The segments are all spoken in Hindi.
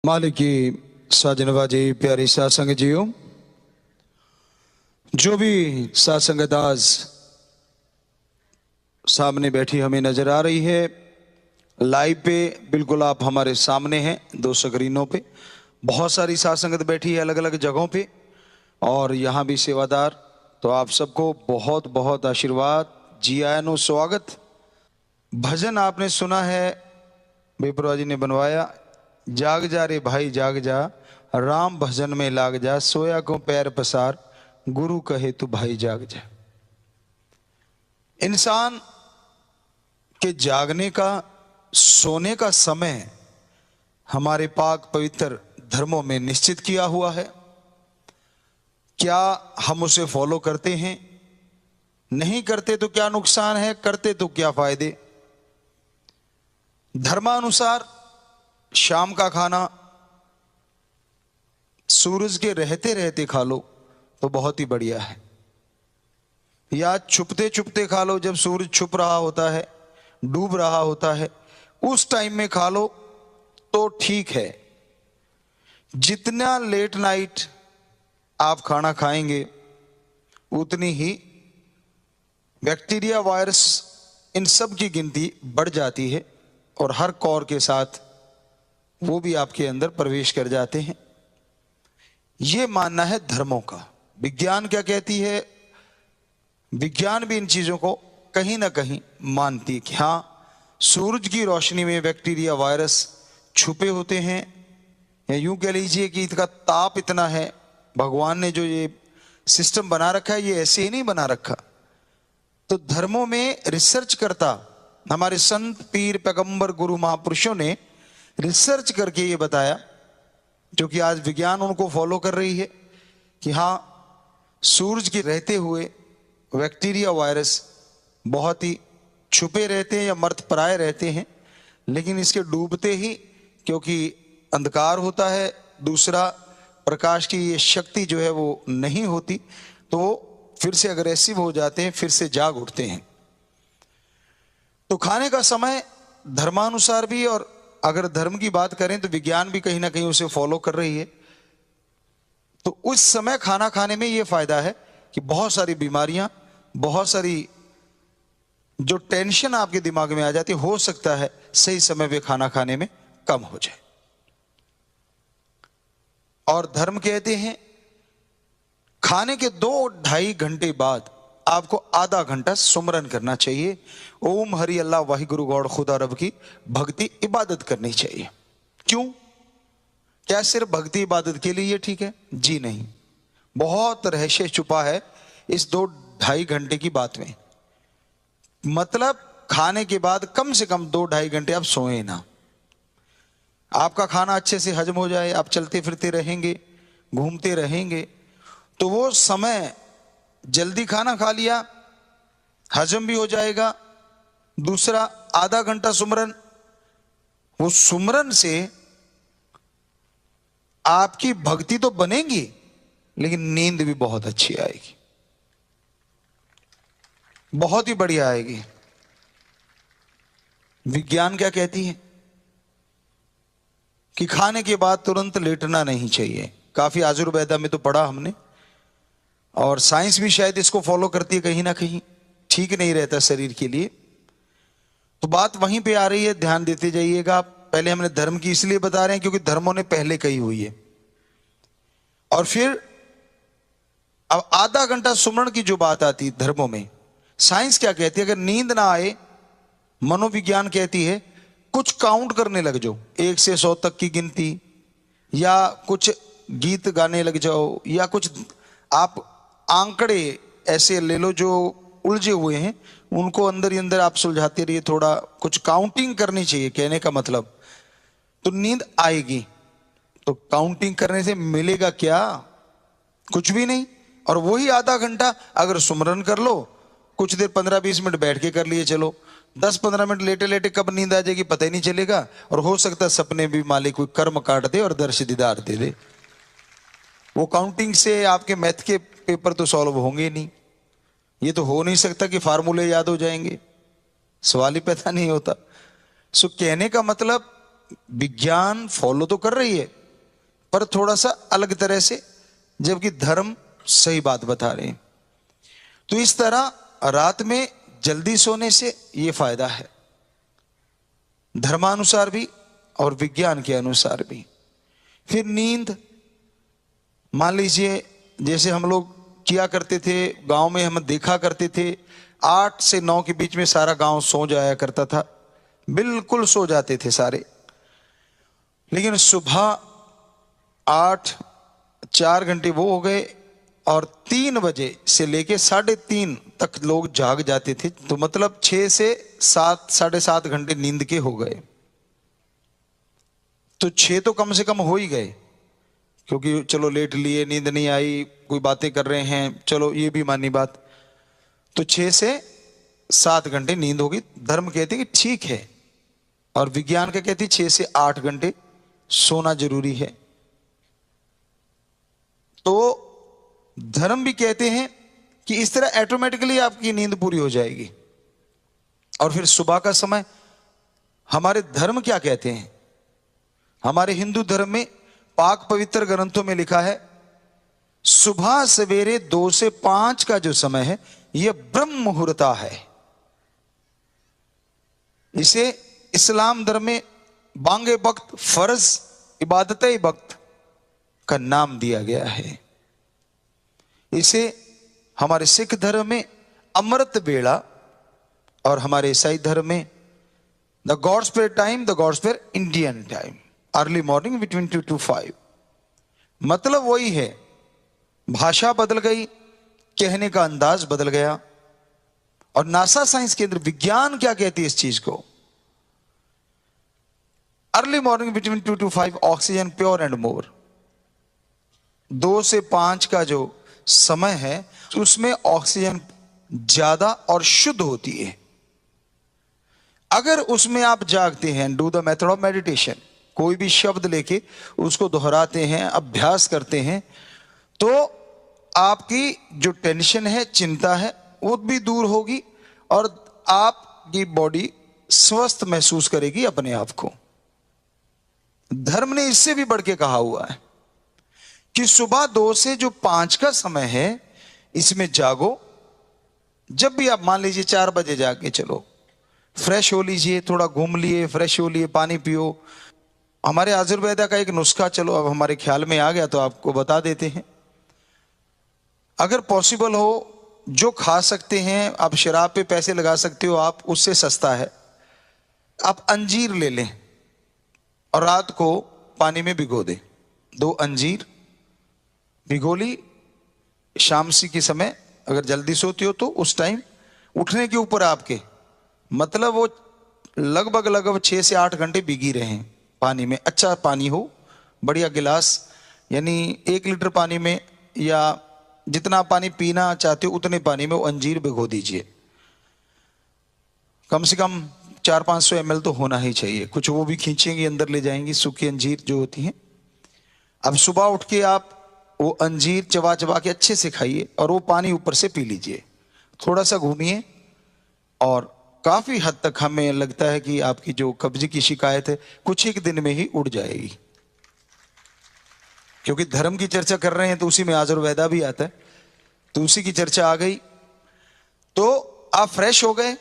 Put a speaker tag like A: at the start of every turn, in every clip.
A: मालिक की साजनवाजी प्यारी सासंग जियो, जो भी सासंगत आज सामने बैठी हमें नजर आ रही है लाइव पे, बिल्कुल आप हमारे सामने हैं। दो स्क्रीनों पे बहुत सारी सासंगत बैठी है अलग अलग जगहों पे, और यहाँ भी सेवादार। तो आप सबको बहुत बहुत आशीर्वाद, जी आया नो स्वागत। भजन आपने सुना है, बेपरवा जी ने बनवाया। जाग जा रे भाई जाग जा, राम भजन में लाग जा, सोया को पैर पसार, गुरु कहे तू भाई जाग जा। इंसान के जागने का, सोने का समय हमारे पाक पवित्र धर्मों में निश्चित किया हुआ है। क्या हम उसे फॉलो करते हैं? नहीं करते तो क्या नुकसान है, करते तो क्या फायदे। धर्मानुसार शाम का खाना सूरज के रहते रहते खा लो तो बहुत ही बढ़िया है, या छुपते छुपते खा लो, जब सूरज छुप रहा होता है, डूब रहा होता है, उस टाइम में खा लो तो ठीक है। जितना लेट नाइट आप खाना खाएंगे उतनी ही बैक्टीरिया, वायरस, इन सब की गिनती बढ़ जाती है और हर कौर के साथ वो भी आपके अंदर प्रवेश कर जाते हैं। ये मानना है धर्मों का। विज्ञान क्या कहती है? विज्ञान भी इन चीजों को कहीं ना कहीं मानती है कि हाँ, सूरज की रोशनी में बैक्टीरिया, वायरस छुपे होते हैं, या यूं कह लीजिए कि इसका ताप इतना है। भगवान ने जो ये सिस्टम बना रखा है, ये ऐसे ही नहीं बना रखा। तो धर्मों में रिसर्च करता हमारे संत, पीर, पैगंबर, गुरु, महापुरुषों ने रिसर्च करके ये बताया, जो कि आज विज्ञान उनको फॉलो कर रही है, कि हाँ, सूरज के रहते हुए बैक्टीरिया, वायरस बहुत ही छुपे रहते हैं या मर्तप्राय रहते हैं, लेकिन इसके डूबते ही, क्योंकि अंधकार होता है, दूसरा प्रकाश की ये शक्ति जो है वो नहीं होती, तो वो फिर से अग्रेसिव हो जाते हैं, फिर से जाग उठते हैं। तो खाने का समय धर्मानुसार भी, और अगर धर्म की बात करें तो विज्ञान भी कहीं ना कहीं उसे फॉलो कर रही है। तो उस समय खाना खाने में यह फायदा है कि बहुत सारी बीमारियां, बहुत सारी जो टेंशन आपके दिमाग में आ जाती, हो सकता है सही समय पे खाना खाने में कम हो जाए। और धर्म कहते हैं खाने के 2-2.5 घंटे बाद आपको आधा घंटा सुमरन करना चाहिए। ओम हरि अल्लाह वाहिगुरु गौड़ खुदा रब की भक्ति, इबादत करनी चाहिए। क्यों? क्या सिर्फ भक्ति इबादत के लिए ये ठीक है? जी नहीं, बहुत रहस्य छुपा है इस 2-2.5 घंटे की बात में। मतलब खाने के बाद कम से कम 2-2.5 घंटे आप सोए ना। आपका खाना अच्छे से हजम हो जाए, आप चलते फिरते रहेंगे, घूमते रहेंगे, तो वो समय, जल्दी खाना खा लिया, हजम भी हो जाएगा। दूसरा, आधा घंटा सुमरन, वो सुमरन से आपकी भक्ति तो बनेगी, लेकिन नींद भी बहुत अच्छी आएगी, बहुत ही बढ़िया आएगी। विज्ञान क्या कहती है कि खाने के बाद तुरंत लेटना नहीं चाहिए। काफी आयुर्वेदा में तो पढ़ा हमने, और साइंस भी शायद इसको फॉलो करती है कहीं ना कहीं। ठीक नहीं रहता शरीर के लिए। तो बात वहीं पे आ रही है, ध्यान देते जाइएगा। पहले हमने धर्म की इसलिए बता रहे हैं क्योंकि धर्मों ने पहले कही हुई है। और फिर अब आधा घंटा सुमरण की जो बात आती है धर्मों में, साइंस क्या कहती है? अगर नींद ना आए, मनोविज्ञान कहती है कुछ काउंट करने लग जाओ, 1 से 100 तक की गिनती, या कुछ गीत गाने लग जाओ, या कुछ आप आंकड़े ऐसे ले लो जो उलझे हुए हैं, उनको अंदर ही अंदर आप सुलझाते रहिए। थोड़ा कुछ काउंटिंग करनी चाहिए, कहने का मतलब। तो नींद आएगी। तो काउंटिंग करने से मिलेगा क्या? कुछ भी नहीं। और वही आधा घंटा अगर सुमरन कर लो, कुछ देर 15-20 मिनट बैठ के कर लिए, चलो 10-15 मिनट लेटे लेटे कब नींद आ जाएगी पता ही नहीं चलेगा। और हो सकता है सपने भी मालिक कोई कर्म काट दे और दर्श दीदार दे दे। वो काउंटिंग से आपके मैथ के पेपर तो सॉल्व होंगे नहीं। ये तो हो नहीं सकता कि फार्मूले याद हो जाएंगे, सवाल ही पैदा नहीं होता। सो कहने का मतलब, विज्ञान फॉलो तो कर रही है पर थोड़ा सा अलग तरह से, जबकि धर्म सही बात बता रहे हैं। तो इस तरह रात में जल्दी सोने से यह फायदा है, धर्मानुसार भी और विज्ञान के अनुसार भी। फिर नींद, मान लीजिए जैसे हम लोग किया करते थे, गांव में हम देखा करते थे 8 से 9 के बीच में सारा गांव सो जाया करता था, बिल्कुल सो जाते थे सारे। लेकिन सुबह 8, 4 घंटे वो हो गए और 3 बजे से लेके 3:30 तक लोग जाग जाते थे। तो मतलब 6 से 7, 7.5 घंटे नींद के हो गए। तो 6 तो कम से कम हो ही गए, क्योंकि चलो लेट लिए, नींद नहीं आई, कोई बातें कर रहे हैं, चलो ये भी मानी बात। तो 6 से 7 घंटे नींद होगी। धर्म कहते कि ठीक है, और विज्ञान का कहती 6 से 8 घंटे सोना जरूरी है। तो धर्म भी कहते हैं कि इस तरह ऑटोमेटिकली आपकी नींद पूरी हो जाएगी। और फिर सुबह का समय, हमारे धर्म क्या कहते हैं? हमारे हिंदू धर्म में पाक पवित्र ग्रंथों में लिखा है सुबह सवेरे 2 से 5 का जो समय है यह ब्रह्म मुहूर्ता है। इसे इस्लाम धर्म में बांगे वक्त, फर्ज इबादत वक्त का नाम दिया गया है। इसे हमारे सिख धर्म में अमृत बेड़ा और हमारे ईसाई धर्म में the gods prayer time, the gods prayer Indian time, early morning between 2 to 5। मतलब वही है, भाषा बदल गई, कहने का अंदाज बदल गया। और नासा साइंस केंद्र विज्ञान क्या कहती है इस चीज को? Early morning between 2 to 5 oxygen pure and more. 2 से 5 का जो समय है उसमें ऑक्सीजन ज्यादा और शुद्ध होती है। अगर उसमें आप जागते हैं, do the method of meditation, कोई भी शब्द लेके उसको दोहराते हैं, अभ्यास करते हैं, तो आपकी जो टेंशन है, चिंता है, वो भी दूर होगी और आपकी बॉडी स्वस्थ महसूस करेगी अपने आप को। धर्म ने इससे भी बढ़ के कहा हुआ है कि सुबह 2 से जो 5 का समय है इसमें जागो। जब भी आप मान लीजिए 4 बजे जाके चलो, फ्रेश हो लीजिए, थोड़ा घूम लिए, फ्रेश हो लिए, पानी पियो। हमारे आयुर्वेदा का एक नुस्खा चलो अब हमारे ख्याल में आ गया तो आपको बता देते हैं। अगर पॉसिबल हो, जो खा सकते हैं, आप शराब पे पैसे लगा सकते हो, आप उससे सस्ता है, आप अंजीर ले लें और रात को पानी में भिगो दें। 2 अंजीर भिगो ली, शाम सी के समय अगर जल्दी सोती हो तो उस टाइम उठने के ऊपर आपके, मतलब वो लगभग 6 से 8 घंटे भीगी रहे पानी में। अच्छा पानी हो, बढ़िया गिलास, यानी 1 लीटर पानी में या जितना पानी पीना चाहते हो उतने पानी में वो अंजीर भिगो दीजिए। कम से कम 400-500 ml तो होना ही चाहिए। कुछ वो भी खींचेंगी, अंदर ले जाएंगी, सूखी अंजीर जो होती हैं। अब सुबह उठ के आप वो अंजीर चबा चबा के अच्छे से खाइए और वो पानी ऊपर से पी लीजिए। थोड़ा सा घूमिए और काफी हद तक हमें लगता है कि आपकी जो कब्ज की शिकायत है कुछ एक दिन में ही उड़ जाएगी। क्योंकि धर्म की चर्चा कर रहे हैं तो उसी में आयुर्वेदा भी आता है, तो उसी की चर्चा आ गई। तो आप फ्रेश हो गए,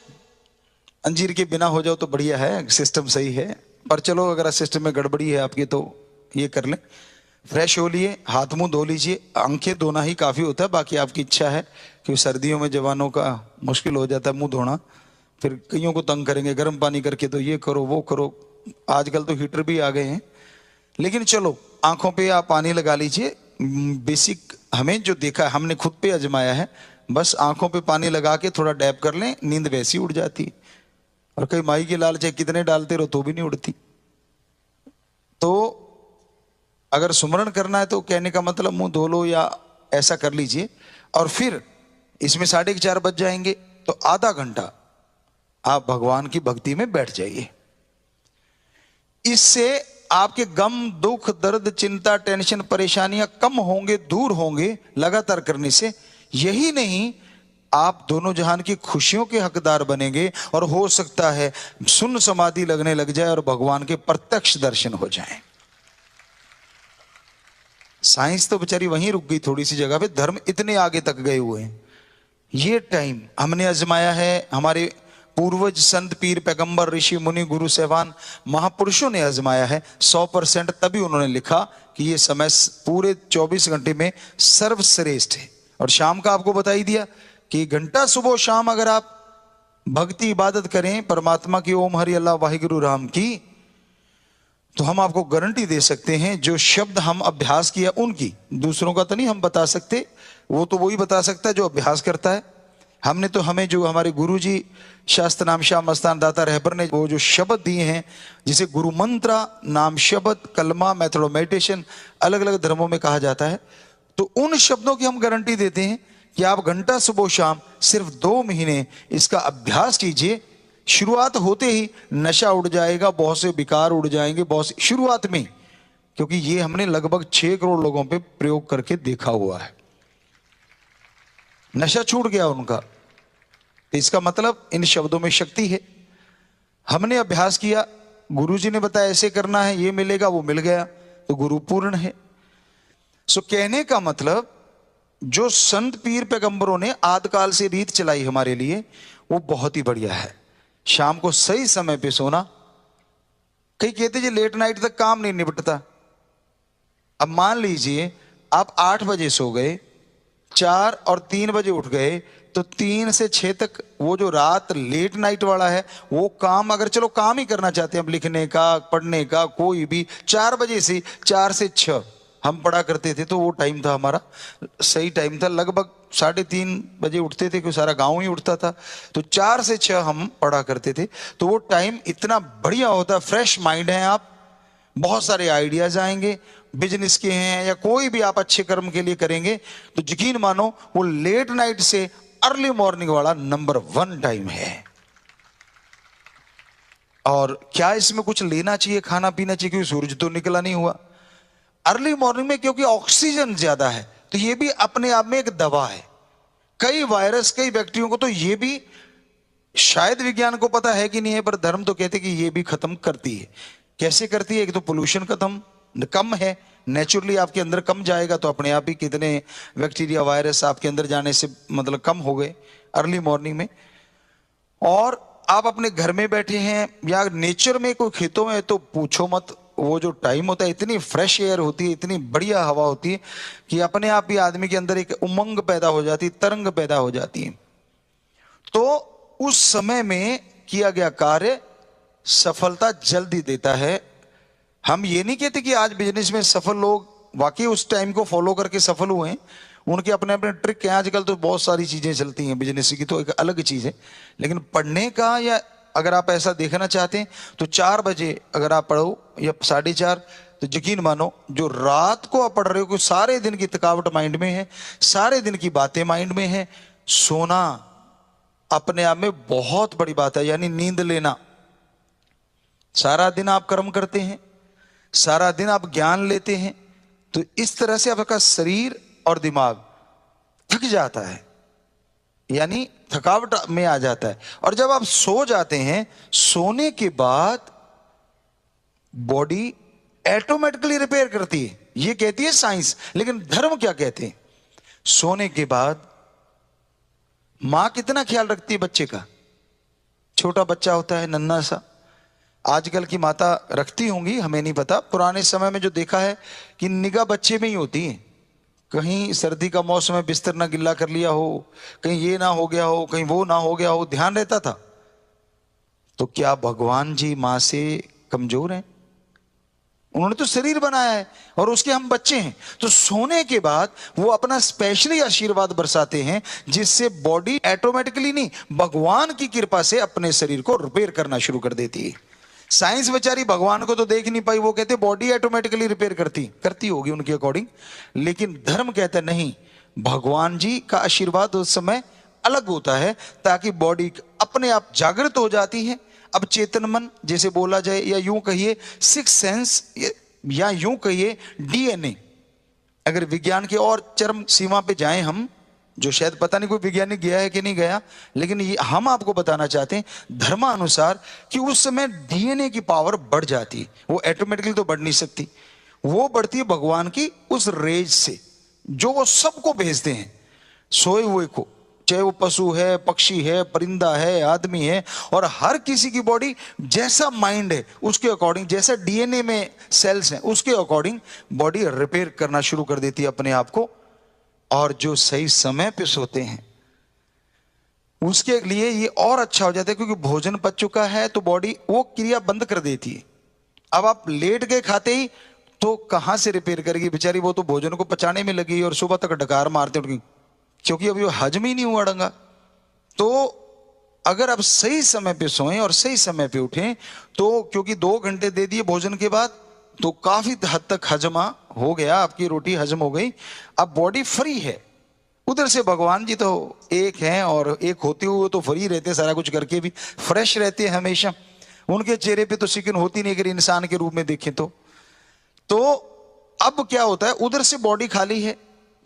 A: अंजीर के बिना हो जाओ तो बढ़िया है, सिस्टम सही है। पर चलो अगर सिस्टम में गड़बड़ी है आपकी तो ये कर लें। फ्रेश हो लिए, हाथ मुंह धो लीजिए, आंखें धोना ही काफी होता है, बाकी आपकी इच्छा है। क्योंकि सर्दियों में जवानों का मुश्किल हो जाता है मुंह धोना, फिर कईयों को तंग करेंगे गर्म पानी करके, तो ये करो वो करो। आजकल तो हीटर भी आ गए हैं, लेकिन चलो आंखों पे आप पानी लगा लीजिए। बेसिक हमें जो देखा है, हमने खुद पे आजमाया है, बस आंखों पे पानी लगा के थोड़ा डैप कर लें, नींद वैसी उड़ जाती है। और कई माई के लाल चाहे कितने डालते रहो तो भी नहीं उड़ती। तो अगर सुमरण करना है तो कहने का मतलब मुंह धो लो या ऐसा कर लीजिए। और फिर इसमें 4:30 बज जाएंगे तो आधा घंटा आप भगवान की भक्ति में बैठ जाइए। इससे आपके गम, दुख, दर्द, चिंता, टेंशन, परेशानियां कम होंगे, दूर होंगे लगातार करने से। यही नहीं, आप दोनों जहान की खुशियों के हकदार बनेंगे और हो सकता है सुन्न समाधि लगने लग जाए और भगवान के प्रत्यक्ष दर्शन हो जाएं। साइंस तो बेचारी वहीं रुक गई थोड़ी सी जगह पे, धर्म इतने आगे तक गए हुए हैं। ये टाइम हमने आजमाया है, हमारे पूर्वज संत पीर पैगंबर ऋषि मुनि गुरु सहबान महापुरुषों ने आजमाया है 100%। तभी उन्होंने लिखा कि ये समय पूरे 24 घंटे में सर्वश्रेष्ठ है। और शाम का आपको बता ही दिया कि घंटा सुबह शाम अगर आप भक्ति इबादत करें परमात्मा की, ओम हरि अल्लाह वाहिगुरु राम की, तो हम आपको गारंटी दे सकते हैं जो शब्द हम अभ्यास किया उनकी, दूसरों का तो नहीं हम बता सकते, वो तो वही बता सकता है जो अभ्यास करता है। हमने तो हमें जो हमारे गुरुजी शास्त्र नाम शाह मस्तान दाता रहबर ने वो जो शब्द दिए हैं, जिसे गुरु मंत्र नाम शब्द कलमा मेथड ऑफ मेडिटेशन अलग अलग धर्मों में कहा जाता है, तो उन शब्दों की हम गारंटी देते हैं कि आप घंटा सुबह शाम सिर्फ 2 महीने इसका अभ्यास कीजिए। शुरुआत होते ही नशा उड़ जाएगा, बहुत से विकार उड़ जाएंगे, बहुत से शुरुआत में, क्योंकि ये हमने लगभग 6 करोड़ लोगों पे प्रयोग करके देखा हुआ है, नशा छूट गया उनका। तो इसका मतलब इन शब्दों में शक्ति है। हमने अभ्यास किया, गुरुजी ने बताया ऐसे करना है, ये मिलेगा, वो मिल गया, तो गुरु पूर्ण है। सो कहने का मतलब जो संत पीर पैगंबरों ने आदिकाल से रीत चलाई हमारे लिए, वो बहुत ही बढ़िया है। शाम को सही समय पे सोना। कई कहते जी लेट नाइट तक काम नहीं निपटता। अब मान लीजिए आप 8 बजे सो गए, 4 और 3 बजे उठ गए, तो 3 से 6 तक वो जो रात लेट नाइट वाला है, वो काम अगर चलो काम ही करना चाहते हैं, अब लिखने का पढ़ने का कोई भी, 4 बजे से 4 से 6 हम पढ़ा करते थे, तो वो टाइम था हमारा, सही टाइम था। लगभग 3:30 बजे उठते थे, क्योंकि सारा गांव ही उठता था, तो 4 से 6 हम पढ़ा करते थे। तो वो टाइम इतना बढ़िया होता, फ्रेश माइंड है आप, बहुत सारे आइडियाज आएंगे, बिजनेस के हैं या कोई भी आप अच्छे कर्म के लिए करेंगे, तो यकीन मानो वो लेट नाइट से अर्ली मॉर्निंग वाला नंबर 1 टाइम है। और क्या इसमें कुछ लेना चाहिए, खाना पीना चाहिए, क्योंकि सूरज तो निकला नहीं हुआ अर्ली मॉर्निंग में, क्योंकि ऑक्सीजन ज्यादा है, तो ये भी अपने आप में एक दवा है। कई वायरस, कई बैक्टीरिया को तो ये भी शायद विज्ञान को पता है कि नहीं है, पर धर्म तो कहते कि ये भी खत्म करती है। कैसे करती है? एक तो पोल्यूशन खत्म कम है, नेचुरली आपके अंदर कम जाएगा, तो अपने आप ही कितने बैक्टीरिया वायरस आपके अंदर जाने से मतलब कम हो गए अर्ली मॉर्निंग में। और आप अपने घर में बैठे हैं या नेचर में कोई खेतों में, तो पूछो मत, वो जो टाइम होता है इतनी फ्रेश एयर होती है, इतनी बढ़िया हवा होती है कि अपने आप ही आदमी के अंदर एक उमंग पैदा हो जाती है, तरंग पैदा हो जाती है। तो उस समय में किया गया कार्य सफलता जल्दी देता है। हम ये नहीं कहते कि आज बिजनेस में सफल लोग वाकई उस टाइम को फॉलो करके सफल हुए हैं, उनके अपने अपने ट्रिक हैं। आजकल तो बहुत सारी चीजें चलती हैं बिजनेस की, तो एक अलग चीज है। लेकिन पढ़ने का, या अगर आप ऐसा देखना चाहते हैं, तो 4 बजे अगर आप पढ़ो या 4:30, तो यकीन मानो जो रात को आप पढ़ रहे हो, सारे दिन की थकावट माइंड में है, सारे दिन की बातें माइंड में है, सोना अपने आप में बहुत बड़ी बात है, यानी नींद लेना। सारा दिन आप कर्म करते हैं, सारा दिन आप ज्ञान लेते हैं, तो इस तरह से आपका शरीर और दिमाग थक जाता है, यानी थकावट में आ जाता है। और जब आप सो जाते हैं, सोने के बाद बॉडी ऑटोमेटिकली रिपेयर करती है, ये कहती है साइंस। लेकिन धर्म क्या कहते हैं? सोने के बाद मां कितना ख्याल रखती है बच्चे का? छोटा बच्चा होता है नन्हा सा, आजकल की माता रखती होंगी, हमें नहीं पता। पुराने समय में जो देखा है कि निगाह बच्चे में ही होती है, कहीं सर्दी का मौसम है बिस्तर ना गिल्ला कर लिया हो, कहीं ये ना हो गया हो, कहीं वो ना हो गया हो, ध्यान रहता था। तो क्या भगवान जी मां से कमजोर हैं? उन्होंने तो शरीर बनाया है और उसके हम बच्चे हैं। तो सोने के बाद वो अपना स्पेशली आशीर्वाद बरसाते हैं, जिससे बॉडी ऑटोमेटिकली नहीं, भगवान की कृपा से अपने शरीर को रिपेयर करना शुरू कर देती है। साइंस बेचारी भगवान को तो देख नहीं पाई, वो कहते बॉडी ऑटोमेटिकली रिपेयर करती होगी उनके अकॉर्डिंग। लेकिन धर्म कहता नहीं, भगवान जी का आशीर्वाद उस समय अलग होता है, ताकि बॉडी अपने आप जागृत हो जाती है। अब चेतन मन जैसे बोला जाए, या यूं कहिए सिक्स सेंस, या यूं कहिए डीएनए, अगर विज्ञान के और चरम सीमा पे जाएं हम, जो शायद पता नहीं कोई वैज्ञानिक गया है कि नहीं गया, लेकिन ये हम आपको बताना चाहते हैं धर्मानुसार कि उस समय डीएनए की पावर बढ़ जाती है। वो ऑटोमेटिकली तो बढ़ नहीं सकती, वो बढ़ती है भगवान की उस रेज से जो वो सबको भेजते हैं, सोए हुए को, चाहे वो पशु है, पक्षी है, परिंदा है, आदमी है, और हर किसी की बॉडी जैसा माइंड है उसके अकॉर्डिंग, जैसा डीएनए में सेल्स हैं उसके अकॉर्डिंग बॉडी रिपेयर करना शुरू कर देती है अपने आप को। और जो सही समय पे सोते हैं उसके लिए ये और अच्छा हो जाता है, क्योंकि भोजन पच चुका है तो बॉडी वो क्रिया बंद कर देती है। अब आप लेट गए खाते ही तो कहां से रिपेयर करेगी बेचारी, वो तो भोजन को पचाने में लगी और सुबह तक डकार मारते उठकी, क्योंकि अभी वो हजम ही नहीं हुआ डंगा। तो अगर आप सही समय पे सोएं और सही समय पे उठें तो, क्योंकि 2 घंटे दे दिए भोजन के बाद तो काफी हद तक हजमा हो गया, आपकी रोटी हजम हो गई, अब बॉडी फ्री है। उधर से भगवान जी तो एक हैं और एक होते हुए तो फ्री रहते, सारा कुछ करके भी फ्रेश रहते हैं हमेशा, उनके चेहरे पे तो सिकन होती नहीं अगर इंसान के रूप में देखें तो अब क्या होता है, उधर से बॉडी खाली है,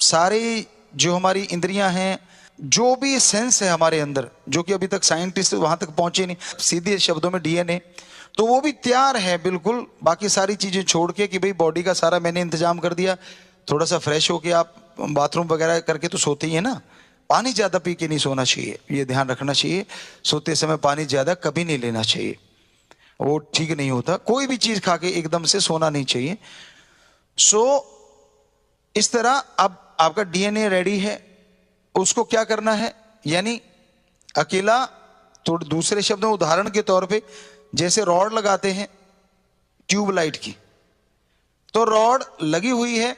A: सारी जो हमारी इंद्रियां हैं, जो भी सेंस है हमारे अंदर, जो कि अभी तक साइंटिस्ट वहां तक पहुंचे नहीं, सीधे शब्दों में डीएनए, तो वो भी तैयार है बिल्कुल बाकी सारी चीजें छोड़ के कि भाई बॉडी का सारा मैंने इंतजाम कर दिया, थोड़ा सा फ्रेश होके आप बाथरूम वगैरह करके तो सोते ही है ना। पानी ज्यादा पी के नहीं सोना चाहिए, ये ध्यान रखना चाहिए, सोते समय पानी ज्यादा कभी नहीं लेना चाहिए, वो ठीक नहीं होता। कोई भी चीज खा के एकदम से सोना नहीं चाहिए। इस तरह अब आपका डीएनए रेडी है, उसको क्या करना है, यानी अकेला, तो दूसरे शब्दों में उदाहरण के तौर पे जैसे रॉड लगाते हैं ट्यूबलाइट की, तो रॉड लगी हुई है,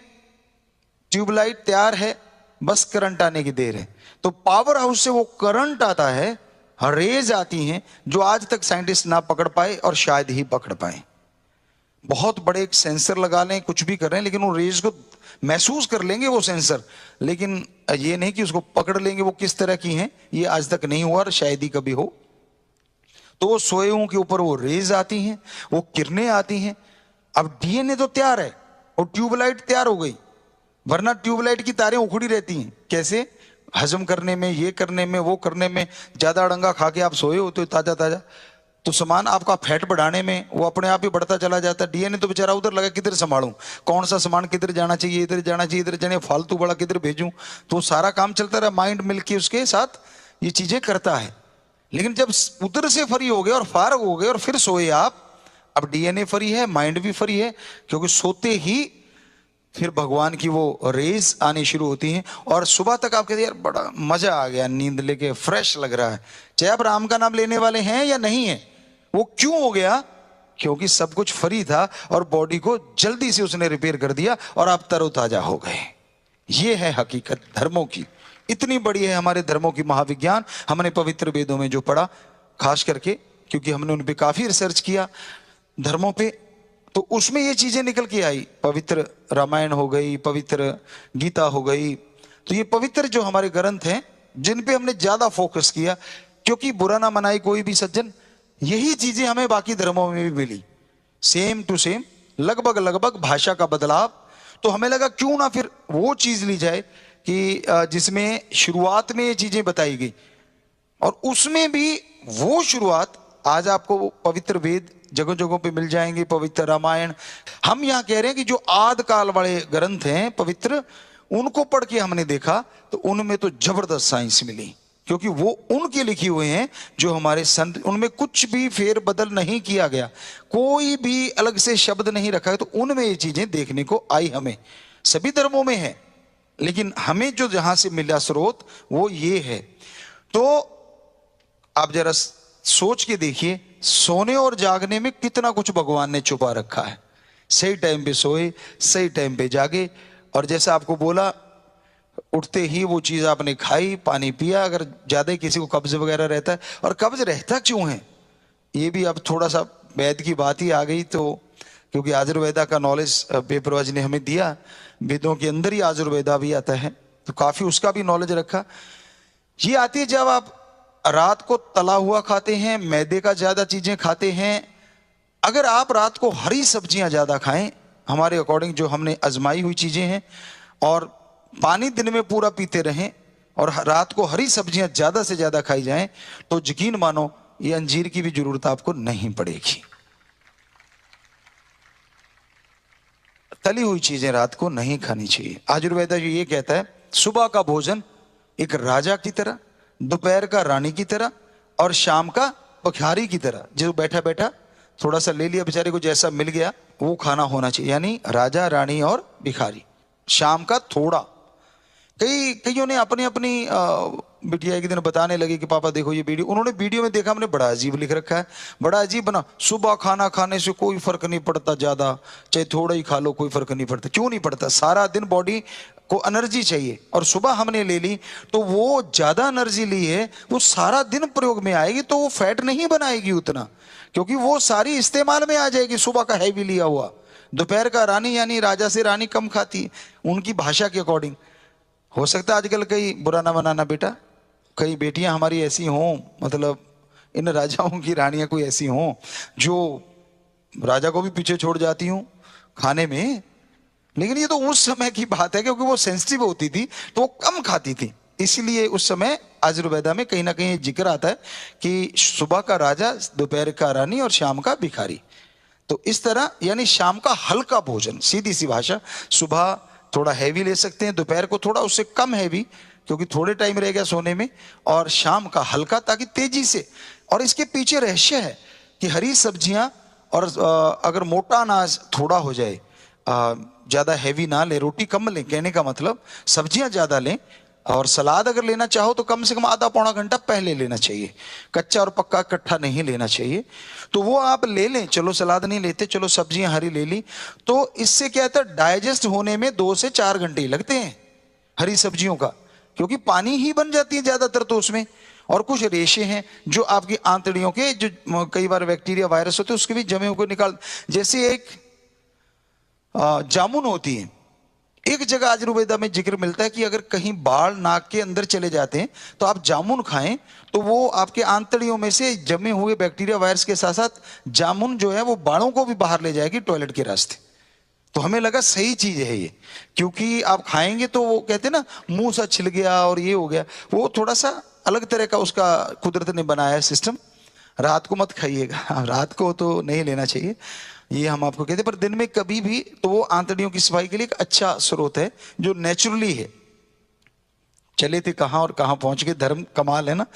A: ट्यूबलाइट तैयार है, बस करंट आने की देर है। तो पावर हाउस से वो करंट आता है, रेज आती हैं जो आज तक साइंटिस्ट ना पकड़ पाए और शायद ही पकड़ पाए। बहुत बड़े एक सेंसर लगा लें, कुछ भी कर रहे हैं, लेकिन वो रेज को महसूस कर लेंगे वो सेंसर, लेकिन ये नहीं कि उसको पकड़ लेंगे वो किस तरह की हैं, ये आज तक नहीं हुआ और शायद ही कभी हो। तो वो सोए हुओं के ऊपर वो रेज आती हैं, वो किरणें आती हैं। अब डीएनए तो तैयार है और ट्यूबलाइट तैयार हो गई, वरना ट्यूबलाइट की तारें उखड़ी रहती हैं, कैसे, हजम करने में, ये करने में, वो करने में, ज्यादा अड़ंगा खा के आप सोए होते हो ताजा ताजा, तो सामान आपका फैट बढ़ाने में वो अपने आप ही बढ़ता चला जाता है। डीएनए तो बेचारा उधर लगा, किधर संभालूं, कौन सा सामान किधर जाना चाहिए, इधर जाना चाहिए, इधर जाने, फालतू बड़ा किधर भेजूं, तो सारा काम चलता रहा, माइंड मिलके उसके साथ ये चीजें करता है। लेकिन जब उधर से फ्री हो गए और फारग हो गए और फिर सोए आप, अब डीएनए फ्री है, माइंड भी फ्री है, क्योंकि सोते ही फिर भगवान की वो रेज आनी शुरू होती हैं और सुबह तक आप कहते हैं यार बड़ा मजा आ गया, नींद लेके फ्रेश लग रहा है, चाहे आप राम का नाम लेने वाले हैं या नहीं है। वो क्यों हो गया, क्योंकि सब कुछ फ्री था और बॉडी को जल्दी से उसने रिपेयर कर दिया और आप तरोताजा हो गए। ये है हकीकत धर्मों की, इतनी बड़ी है हमारे धर्मों की महाविज्ञान। हमने पवित्र वेदों में जो पढ़ा, खास करके क्योंकि हमने उन पे काफी रिसर्च किया धर्मों पे, तो उसमें ये चीजें निकल के आई। पवित्र रामायण हो गई, पवित्र गीता हो गई, तो ये पवित्र जो हमारे ग्रंथ हैं जिन पे हमने ज्यादा फोकस किया, क्योंकि बुरा ना मनाई कोई भी सज्जन, यही चीजें हमें बाकी धर्मों में भी मिली, सेम टू सेम, लगभग लगभग भाषा का बदलाव। तो हमें लगा क्यों ना फिर वो चीज ली जाए कि जिसमें शुरुआत में ये चीजें बताई गई, और उसमें भी वो शुरुआत आज आपको पवित्र वेद जगह जगहों पे मिल जाएंगे, पवित्र रामायण। हम यहाँ कह रहे हैं कि जो आद काल वाले ग्रंथ हैं पवित्र, उनको पढ़ के हमने देखा तो उनमें तो जबरदस्त साइंस मिली, क्योंकि वो उनके लिखे हुए हैं जो हमारे संत, उनमें कुछ भी फेर बदल नहीं किया गया, कोई भी अलग से शब्द नहीं रखा है, तो उनमें ये चीजें देखने को आई। हमें सभी धर्मों में है, लेकिन हमें जो जहां से मिला स्रोत वो ये है। तो आप जरा सोच के देखिए, सोने और जागने में कितना कुछ भगवान ने छुपा रखा है। सही टाइम पे सोए, सही टाइम पे जागे, और जैसा आपको बोला उठते ही वो चीज आपने खाई, पानी पिया। अगर ज्यादा किसी को कब्ज वगैरह रहता है, और कब्ज रहता क्यों है ये भी अब थोड़ा सा वैद की बात ही आ गई, तो क्योंकि आयुर्वेदा का नॉलेज पेपरवा जी ने हमें दिया, वेदों के अंदर ही आयुर्वेदा भी आता है, तो काफी उसका भी नॉलेज रखा। ये आती है जब आप रात को तला हुआ खाते हैं, मैदे का ज्यादा चीजें खाते हैं। अगर आप रात को हरी सब्जियां ज्यादा खाएं, हमारे अकॉर्डिंग जो हमने आजमाई हुई चीजें हैं, और पानी दिन में पूरा पीते रहें, और रात को हरी सब्जियां ज्यादा से ज्यादा खाई जाएं तो यकीन मानो ये अंजीर की भी जरूरत आपको नहीं पड़ेगी। तली हुई चीजें रात को नहीं खानी चाहिए। आयुर्वेद ये कहता है सुबह का भोजन एक राजा की तरह, दोपहर का रानी की तरह और शाम का भिखारी की तरह। जो बैठा बैठा थोड़ा सा ले लिया, बेचारे को जैसा मिल गया वो खाना होना चाहिए। यानी राजा रानी और भिखारी, शाम का थोड़ा। कईयों ने अपनी अपनी बिटिया एक दिन बताने लगी कि पापा देखो ये वीडियो, उन्होंने वीडियो में देखा हमने बड़ा अजीब लिख रखा है, बड़ा अजीब बना, सुबह खाना खाने से कोई फर्क नहीं पड़ता, ज्यादा चाहे थोड़ा ही खा लो कोई फर्क नहीं पड़ता। क्यों नहीं पड़ता? सारा दिन बॉडी को एनर्जी चाहिए और सुबह हमने ले ली तो वो ज्यादा एनर्जी ली है, वो सारा दिन प्रयोग में आएगी तो वो फैट नहीं बनाएगी उतना, क्योंकि वो सारी इस्तेमाल में आ जाएगी सुबह का हैवी लिया हुआ। दोपहर का रानी यानी राजा से रानी कम खाती है उनकी भाषा के अकॉर्डिंग। हो सकता है आजकल कई बुरा ना बनाना बेटा, कई बेटियां हमारी ऐसी हों, मतलब इन राजाओं की रानियां कोई ऐसी हों जो राजा को भी पीछे छोड़ जाती हूं खाने में, लेकिन ये तो उस समय की बात है क्योंकि वो सेंसिटिव होती थी तो वो कम खाती थी, इसीलिए उस समय आयुर्वेदा में कहीं ना कहीं जिक्र आता है कि सुबह का राजा, दोपहर का रानी और शाम का भिखारी। तो इस तरह यानी शाम का हल्का भोजन, सीधी सी भाषा, सुबह थोड़ा हैवी ले सकते हैं, दोपहर को थोड़ा उससे कम हैवी क्योंकि थोड़े टाइम रह गया सोने में, और शाम का हल्का ताकि तेजी से। और इसके पीछे रहस्य है कि हरी सब्जियां और अगर मोटा अनाज थोड़ा हो जाए, ज्यादा हैवी ना ले, रोटी कम लें, कहने का मतलब सब्जियां ज्यादा लें, और सलाद अगर लेना चाहो तो कम से कम आधा पौना घंटा पहले लेना चाहिए, कच्चा और पक्का इकट्ठा नहीं लेना चाहिए। तो वो आप ले लें, चलो सलाद नहीं लेते, चलो सब्जियां हरी ले ली, तो इससे क्या होता है डाइजेस्ट होने में 2 से 4 घंटे ही लगते हैं हरी सब्जियों का, क्योंकि पानी ही बन जाती है ज्यादातर तो उसमें, और कुछ रेशे हैं जो आपकी आंतड़ियों के, जो कई बार बैक्टीरिया वायरस होते हैं उसके भी जमे हुए निकाल। जैसे एक जामुन होती है, एक जगह आयुर्वेदा में जिक्र मिलता है कि अगर कहीं बाल नाक के अंदर चले जाते हैं तो आप जामुन खाएं तो वो आपके आंतड़ियों में से जमे हुए बैक्टीरिया वायरस के साथ साथ जामुन जो है वो बालों को भी बाहर ले जाएगी टॉयलेट के रास्ते। तो हमें लगा सही चीज है ये, क्योंकि आप खाएंगे तो वो कहते हैं ना मुंह सा छिल गया और ये हो गया, वो थोड़ा सा अलग तरह का उसका कुदरत ने बनाया है सिस्टम। रात को मत खाइएगा, रात को तो नहीं लेना चाहिए, ये हम आपको कहते हैं, पर दिन में कभी भी, तो वो आंतड़ियों की सफाई के लिए एक अच्छा स्रोत है जो नेचुरली है। चले थे कहां और कहां पहुंच गए, धर्म कमाल है ना।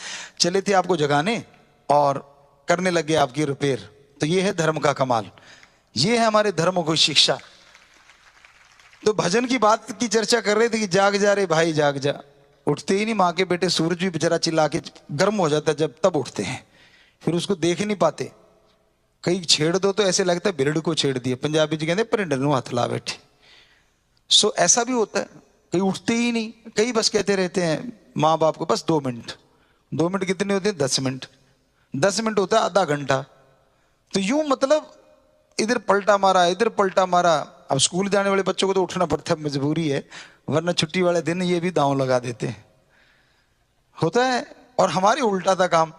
A: चले थे आपको जगाने और करने लगे आपकी रिपेयर, तो ये है धर्म का कमाल, ये है हमारे धर्म को शिक्षा। तो भजन की बात की चर्चा कर रहे थे कि जाग जा रे भाई जाग जा, उठते ही नहीं माँ के बेटे, सूरज भी बेचारा चिल्ला के गर्म हो जाता है जब तब उठते हैं, फिर उसको देख ही नहीं पाते। कई छेड़ दो तो ऐसे लगता है बिरड़ को छेड़ दिया, पंजाबी जी कहते परिंडल नूं हथ ला बैठे। सो ऐसा भी होता है, कई उठते ही नहीं, कई बस कहते रहते हैं माँ बाप को बस 2 मिनट। 2 मिनट कितने होते हैं? 10 मिनट। 10 मिनट होता है आधा घंटा। तो यूं मतलब इधर पलटा मारा इधर पलटा मारा। अब स्कूल जाने वाले बच्चों को तो उठना पड़ता है, मजबूरी है, वरना छुट्टी वाले दिन ये भी दांव लगा देते हैं, होता है। और हमारी उल्टा था काम,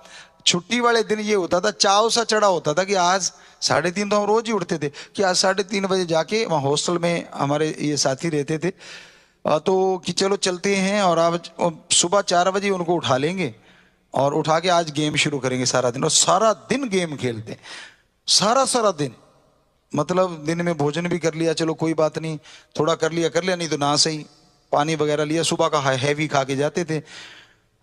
A: छुट्टी वाले दिन ये होता था, चाव सा चढ़ा होता था कि आज 3:30, तो हम रोज ही उठते थे कि आज 3:30 बजे जाके, वहाँ हॉस्टल में हमारे ये साथी रहते थे, तो कि चलो चलते हैं और आज सुबह 4 बजे उनको उठा लेंगे और उठा के आज गेम शुरू करेंगे सारा दिन। और सारा दिन गेम खेलते, सारा दिन, मतलब दिन में भोजन भी कर लिया, चलो कोई बात नहीं, थोड़ा कर लिया नहीं तो ना सही, पानी वगैरह लिया, सुबह का हैवी खा के जाते थे,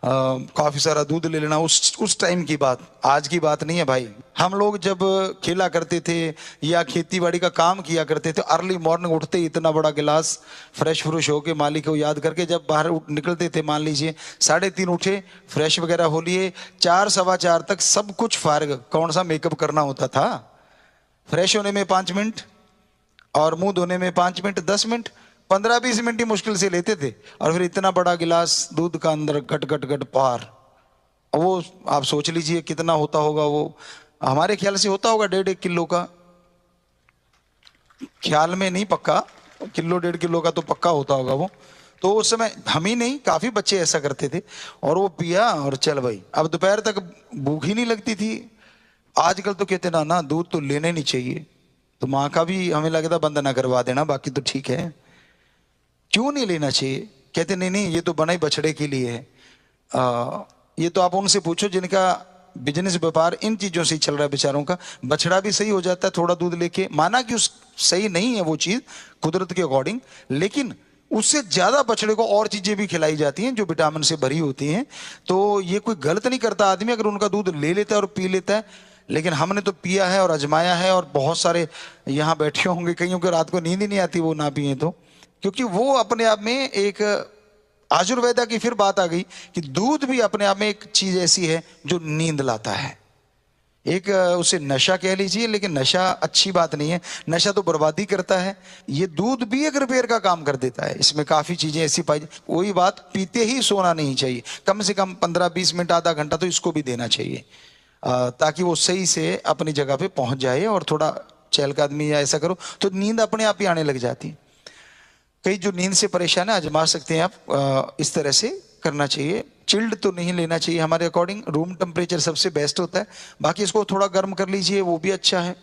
A: काफी सारा दूध ले लेना। उस टाइम की बात, आज की बात नहीं है भाई। हम लोग जब खेला करते थे या खेती बाड़ी का काम किया करते थे, अर्ली मॉर्निंग उठते ही इतना बड़ा गिलास फ्रेश होके मालिक को याद करके जब बाहर निकलते थे, मान लीजिए 3:30 उठे, फ्रेश वगैरह हो लिए, 4 सवा 4 तक सब कुछ फारिग, कौन सा मेकअप करना होता था, फ्रेश होने में 5 मिनट और मुंह धोने में 5 मिनट, 10 मिनट, 15-20 मिनट ही मुश्किल से लेते थे, और फिर इतना बड़ा गिलास दूध का अंदर गट गट गट पार। वो आप सोच लीजिए कितना होता होगा, वो हमारे ख्याल से होता होगा 1.5 किलो का, ख्याल में नहीं पक्का, किलो 1.5 किलो का तो पक्का होता होगा वो। तो उस समय हम ही नहीं, काफी बच्चे ऐसा करते थे, और वो पिया और चल भाई। अब दोपहर तक भूख ही नहीं लगती थी। आजकल तो कहते ना दूध तो लेने नहीं चाहिए, तो माँ का भी हमें लगता बंद ना करवा देना, बाकी तो ठीक है। क्यों नहीं लेना चाहिए? कहते नहीं नहीं, ये तो बना ही बछड़े के लिए है। ये तो आप उनसे पूछो जिनका बिजनेस व्यापार इन चीजों से ही चल रहा है बेचारों का। बछड़ा भी सही हो जाता है थोड़ा दूध लेके, माना कि उस सही नहीं है वो चीज कुदरत के अकॉर्डिंग, लेकिन उससे ज्यादा बछड़े को और चीजें भी खिलाई जाती हैं जो विटामिन से भरी होती हैं। तो ये कोई गलत नहीं करता आदमी अगर उनका दूध ले लेता है और पी लेता है। लेकिन हमने तो पिया है और आजमाया है, और बहुत सारे यहाँ बैठे होंगे कईयों को रात को नींद ही नहीं आती वो ना पिए तो, क्योंकि वो अपने आप में एक आयुर्वेदा की फिर बात आ गई कि दूध भी अपने आप में एक चीज ऐसी है जो नींद लाता है। एक उसे नशा कह लीजिए, लेकिन नशा अच्छी बात नहीं है, नशा तो बर्बादी करता है। ये दूध भी एक रिपेयर का काम कर देता है, इसमें काफी चीजें ऐसी पाई। वही बात, पीते ही सोना नहीं चाहिए, कम से कम 15-20 मिनट आधा घंटा तो इसको भी देना चाहिए, ताकि वो सही से अपनी जगह पे पहुंच जाए। और थोड़ा चहलकदमी या ऐसा करो तो नींद अपने आप ही आने लग जाती है। कई जो नींद से परेशान है आजमा सकते हैं आप, इस तरह से करना चाहिए। चिल्ड तो नहीं लेना चाहिए हमारे अकॉर्डिंग, रूम टेम्परेचर सबसे बेस्ट होता है। बाकी इसको थोड़ा गर्म कर लीजिए, वो भी अच्छा है।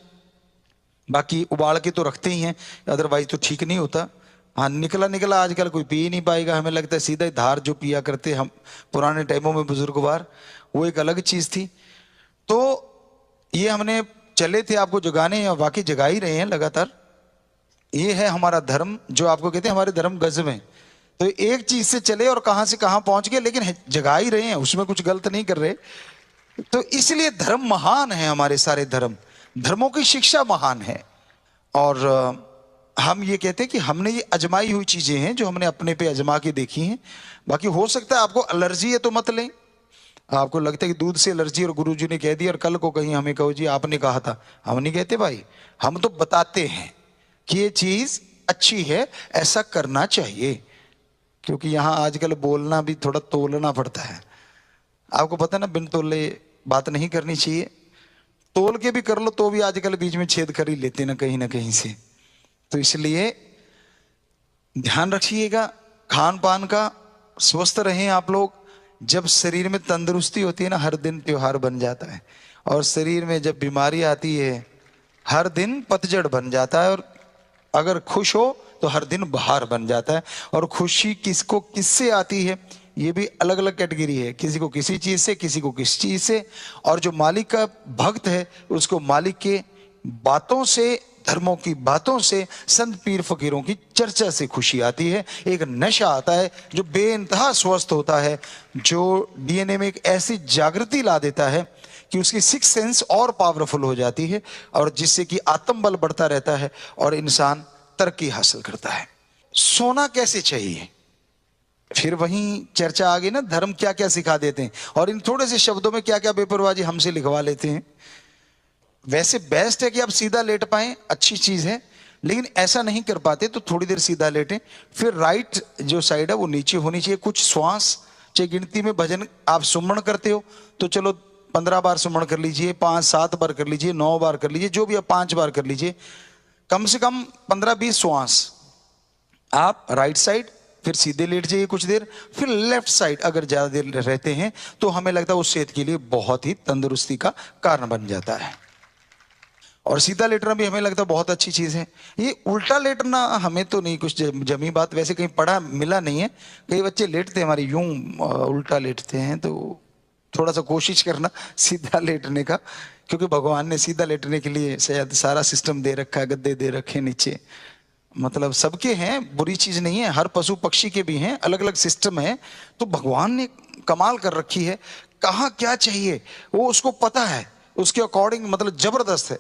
A: बाकी उबाल के तो रखते ही हैं, अदरवाइज तो ठीक नहीं होता। हाँ, निकला निकला आजकल कोई पी ही नहीं पाएगा, हमें लगता है सीधा ही धार जो पिया करते हम पुराने टाइमों में बुजुर्गवार, वो एक अलग चीज थी। तो ये हमने चले थे आपको जगाने, और वाकई जगा ही रहे हैं लगातार। ये है हमारा धर्म, जो आपको कहते हैं हमारे धर्म गजब है। तो एक चीज से चले और कहां से कहां पहुंच गए, लेकिन जगा ही रहे हैं, उसमें कुछ गलत नहीं कर रहे। तो इसलिए धर्म महान है, हमारे सारे धर्मों की शिक्षा महान है। और हम ये कहते हैं कि हमने ये अजमाई हुई चीजें हैं जो हमने अपने पे अजमा के देखी हैं। बाकी हो सकता है आपको एलर्जी है तो मत लें, आपको लगता है कि दूध से एलर्जी और गुरुजी ने कह दिया और कल को कहीं हमें कहो जी आपने कहा था। हम नहीं कहते भाई, हम तो बताते हैं कि ये चीज अच्छी है, ऐसा करना चाहिए। क्योंकि यहां आजकल बोलना भी थोड़ा तोलना पड़ता है, आपको पता है ना, बिन तोले बात नहीं करनी चाहिए। तोल के भी कर लो तो भी आजकल बीच में छेद कर ही लेते ना कहीं से। तो इसलिए ध्यान रखिएगा खान पान का, स्वस्थ रहें आप लोग। जब शरीर में तंदुरुस्ती होती है ना, हर दिन त्योहार बन जाता है। और शरीर में जब बीमारी आती है, हर दिन पतझड़ बन जाता है। और अगर खुश हो तो हर दिन बहार बन जाता है। और खुशी किसको किससे आती है, ये भी अलग अलग कैटेगरी है, किसी को किसी चीज से, किसी को किस चीज से। और जो मालिक का भक्त है उसको मालिक के बातों से, धर्मों की बातों से, संत पीर फकीरों की चर्चा से खुशी आती है। एक नशा आता है जो बेइंतहा स्वस्थ होता है, जो डीएनए में एक ऐसी जागृति ला देता है कि उसकी सिक्स सेंस और पावरफुल हो जाती है, और जिससे कि आत्मबल बढ़ता रहता है और इंसान तरक्की हासिल करता है। सोना कैसे चाहिए, फिर वहीं चर्चा आ गई ना, धर्म क्या क्या सिखा देते हैं और इन थोड़े से शब्दों में क्या क्या बेपरवाही हमसे लिखवा लेते हैं। वैसे बेस्ट है कि आप सीधा लेट पाएं, अच्छी चीज है, लेकिन ऐसा नहीं कर पाते तो थोड़ी देर सीधा लेटें। फिर राइट जो साइड है वो नीचे होनी चाहिए। कुछ श्वास, चाहे गिनती में भजन आप सुमरण करते हो तो चलो 15 बार सुमरण कर लीजिए, 5-7 बार कर लीजिए, 9 बार कर लीजिए, जो भी आप 5 बार कर लीजिए। कम से कम 15-20 श्वास आप राइट साइड, फिर सीधे लेट जाइए कुछ देर, फिर लेफ्ट साइड अगर ज्यादा देर रहते हैं तो हमें लगता है उस सेहत के लिए बहुत ही तंदुरुस्ती का कारण बन जाता है। और सीधा लेटना भी हमें लगता है बहुत अच्छी चीज है। ये उल्टा लेटना हमें तो नहीं कुछ जमी बात, वैसे कहीं पढ़ा मिला नहीं है। कई बच्चे लेटते हैं हमारे यूं उल्टा लेटते हैं, तो थोड़ा सा कोशिश करना सीधा लेटने का, क्योंकि भगवान ने सीधा लेटने के लिए शायद सारा सिस्टम दे रखा है, गद्दे दे रखे नीचे, मतलब सबके हैं, बुरी चीज नहीं है, हर पशु पक्षी के भी हैं, अलग अलग सिस्टम है। तो भगवान ने कमाल कर रखी है, कहाँ क्या चाहिए वो उसको पता है, उसके अकॉर्डिंग मतलब जबरदस्त है।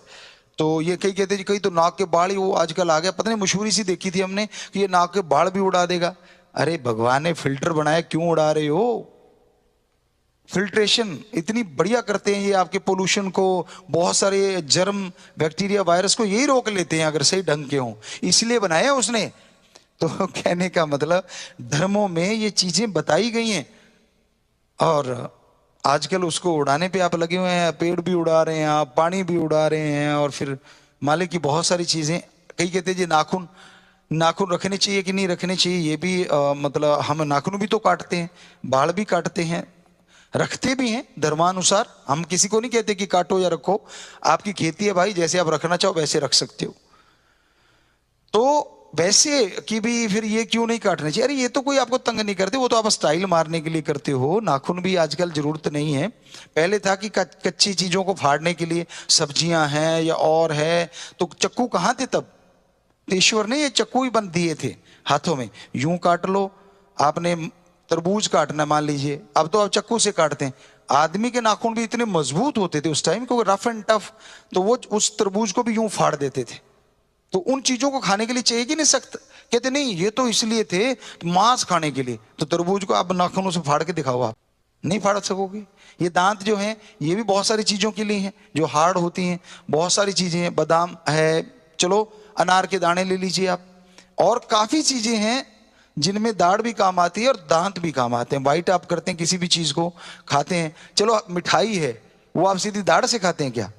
A: तो ये कई कहते हैं कई तो नाक के बाल ही वो आजकल आ गया, पता नहीं मशहूरी सी देखी थी हमने कि ये नाक के बाल भी उड़ा देगा। अरे भगवान ने फिल्टर बनाया, क्यों उड़ा रहे हो? फिल्ट्रेशन इतनी बढ़िया करते हैं ये, आपके पोल्यूशन को, बहुत सारे जर्म बैक्टीरिया वायरस को यही रोक लेते हैं अगर सही ढंग के हों, इसलिए बनाया उसने। तो कहने का मतलब धर्मों में ये चीजें बताई गई हैं, और आजकल उसको उड़ाने पे आप लगे हुए हैं। पेड़ भी उड़ा रहे हैं आप, पानी भी उड़ा रहे हैं, और फिर मालिक की बहुत सारी चीजें। कई कहते हैं जी नाखून रखने चाहिए कि नहीं रखने चाहिए, ये भी मतलब हम नाखून भी तो काटते हैं, बाल भी काटते हैं, रखते भी हैं धर्मानुसार। हम किसी को नहीं कहते कि काटो या रखो, आपकी खेती है भाई, जैसे आप रखना चाहो वैसे रख सकते हो। तो वैसे कि भी फिर ये क्यों नहीं काटने चाहिए? अरे ये तो कोई आपको तंग नहीं करते, वो तो आप स्टाइल मारने के लिए करते हो। नाखून भी आजकल जरूरत नहीं है। पहले था कि कच्ची चीजों को फाड़ने के लिए, सब्जियां हैं या और है, तो चक्कू कहाँ थे तब? तो ईश्वर ने ये चक्कू ही बंद दिए थे हाथों में, यूं काट लो। आपने तरबूज काटना मान लीजिए, अब तो आप चक्कू से काटते हैं। आदमी के नाखून भी इतने मजबूत होते थे उस टाइम, क्योंकि रफ एंड टफ, तो वो उस तरबूज को भी यूं फाड़ देते थे। तो उन चीजों को खाने के लिए चाहिए कि नहीं सख्त? कहते नहीं, ये तो इसलिए थे मांस खाने के लिए। तो तरबूज को आप नाखूनों से फाड़ के दिखाओ, आप नहीं फाड़ सकोगे। ये दांत जो हैं ये भी बहुत सारी चीजों के लिए हैं जो हार्ड होती हैं। बहुत सारी चीजें हैं, बादाम है, चलो अनार के दाने ले लीजिए आप, और काफी चीजें हैं जिनमें दाढ़ भी काम आती है और दांत भी काम आते हैं। वाइट आप करते हैं किसी भी चीज को खाते हैं, चलो मिठाई है, वो आप सीधी दाढ़ से खाते हैं क्या?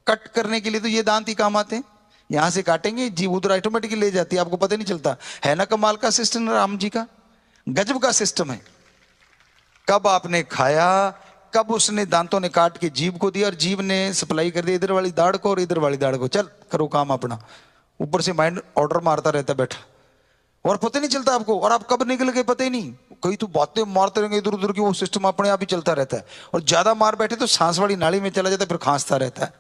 A: कट करने के लिए तो ये दांत ही काम आते हैं। यहां से काटेंगे जी, उधर ऑटोमेटिकली ले जाती है, आपको पता नहीं चलता है ना। कमाल का सिस्टम राम जी का, गजब का सिस्टम है। कब आपने खाया, कब उसने दांतों ने काट के जीभ को दिया और जीभ ने सप्लाई कर दिया इधर वाली दाढ़ को और इधर वाली दाढ़ को, चल करो काम अपना। ऊपर से माइंड ऑर्डर मारता रहता बैठा, और पता नहीं चलता आपको, और आप कब निकल गए पता ही नहीं। कई तो बातें मारते रहेंगे इधर उधर की, वो सिस्टम अपने आप ही चलता रहता है। और ज्यादा मार बैठे तो सांस वाली नाली में चला जाता है, फिर खांसता रहता है।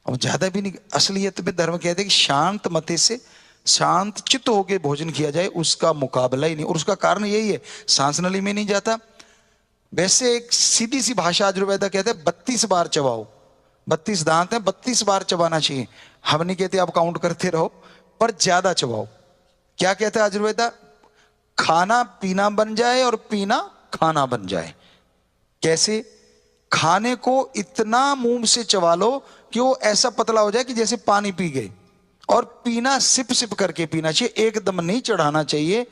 A: और ज्यादा भी नहीं। असलियत में धर्म कहते हैं कि शांत मते से शांत चित्त होकर भोजन किया जाए, उसका मुकाबला ही नहीं। और उसका कारण यही है, सांस नली में नहीं जाता। वैसे एक सीधी सी भाषा आयुर्वेदा कहते हैं 32 बार चबाओ। 32 दांत हैं, 32 बार चबाना चाहिए। हम नहीं कहते आप काउंट करते रहो, पर ज्यादा चबाओ। क्या कहता है आयुर्वेदा? खाना पीना बन जाए और पीना खाना बन जाए। कैसे? खाने को इतना मुंह से चबा लो कि वो ऐसा पतला हो जाए कि जैसे पानी पी गए, और पीना सिप सिप करके पीना चाहिए, एकदम नहीं चढ़ाना चाहिए।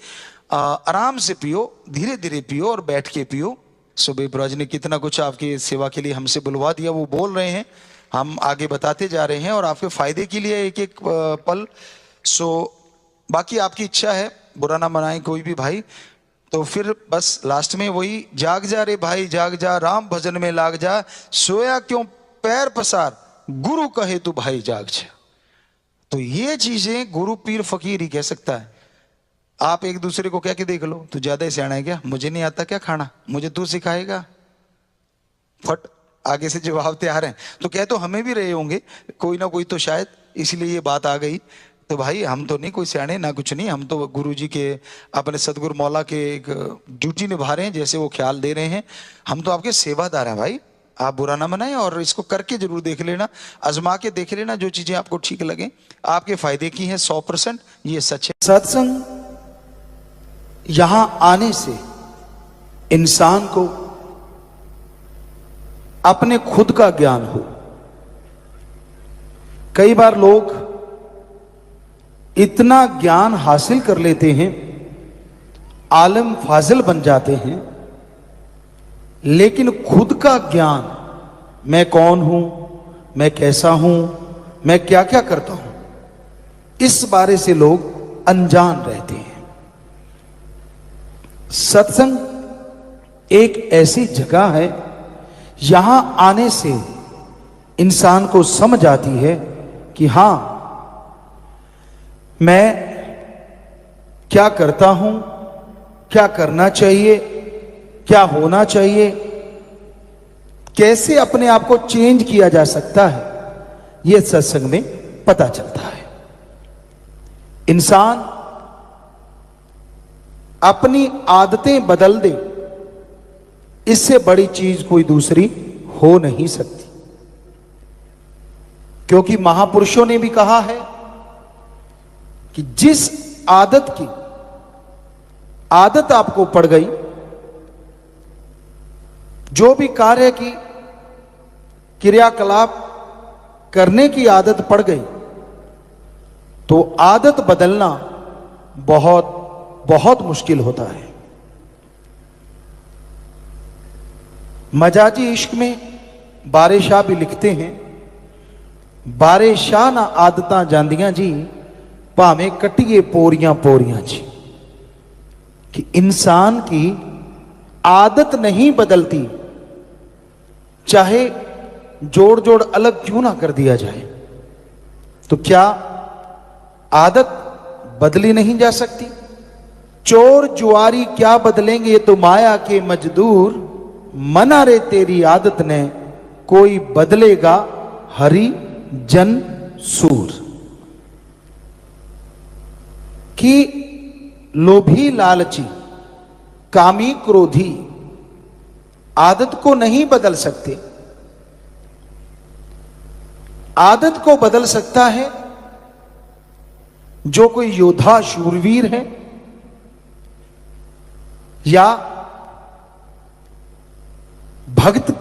A: आराम से पियो, धीरे धीरे पियो और बैठ के पियो। सुबह ब्रज ने कितना कुछ आपकी सेवा के लिए हमसे बुलवा दिया, वो बोल रहे हैं, हम आगे बताते जा रहे हैं और आपके फायदे के लिए एक एक पल। सो बाकी आपकी इच्छा है, बुरा ना मनाए कोई भी भाई। तो फिर बस लास्ट में वही, जाग जा रे भाई जाग जा, राम भजन में लाग जा, सोया क्यों पैर पसार, गुरु कहे तू भाई जाग जा। तो ये चीजें गुरु पीर फकीर ही कह सकता है। आप एक दूसरे को कह के देख लो, तू ज्यादा ही सियाना है क्या, मुझे नहीं आता क्या खाना, मुझे तू सिखाएगा? फट आगे से जवाब तैयार है। तो कह तो हमें भी रहे होंगे कोई ना कोई, तो शायद इसलिए ये बात आ गई। तो भाई हम तो नहीं कोई सियाने ना कुछ नहीं, हम तो गुरु जी के, अपने सदगुरु मौला के एक ड्यूटी निभा रहे हैं, जैसे वो ख्याल दे रहे हैं। हम तो आपके सेवादार हैं भाई, आप बुरा ना मनाएं। और इसको करके जरूर देख लेना, आजमा के देख लेना, जो चीजें आपको ठीक लगे, आपके फायदे की हैं 100%, ये सच है।
B: सत्संग यहां आने से इंसान को अपने खुद का ज्ञान हो। कई बार लोग इतना ज्ञान हासिल कर लेते हैं, आलम फाजिल बन जाते हैं, लेकिन खुद का ज्ञान, मैं कौन हूं, मैं कैसा हूं, मैं क्या क्या करता हूं, इस बारे से लोग अनजान रहते हैं। सत्संग एक ऐसी जगह है, यहां आने से इंसान को समझ आती है कि हां, मैं क्या करता हूं, क्या करना चाहिए, क्या होना चाहिए, कैसे अपने आप को चेंज किया जा सकता है, यह सत्संग में पता चलता है। इंसान अपनी आदतें बदल दे, इससे बड़ी चीज कोई दूसरी हो नहीं सकती। क्योंकि महापुरुषों ने भी कहा है कि जिस आदत की आदत आपको पड़ गई, जो भी कार्य की क्रियाकलाप करने की आदत पड़ गई, तो आदत बदलना बहुत बहुत मुश्किल होता है। मजाजी इश्क में बारे शाह भी लिखते हैं, बारे शाह ना आदतां जांदियां जी, भावें कटिए पोरियां पोरियां जी। कि इंसान की आदत नहीं बदलती, चाहे जोड़ जोड़ अलग क्यों ना कर दिया जाए। तो क्या आदत बदली नहीं जा सकती। चोर जुआरी क्या बदलेंगे, ये तो माया के मजदूर, मना रे तेरी आदत ने कोई बदलेगा हरि जन सूर। कि लोभी लालची कामी क्रोधी आदत को नहीं बदल सकते। आदत को बदल सकता है जो कोई योद्धा शूरवीर है, या भक्त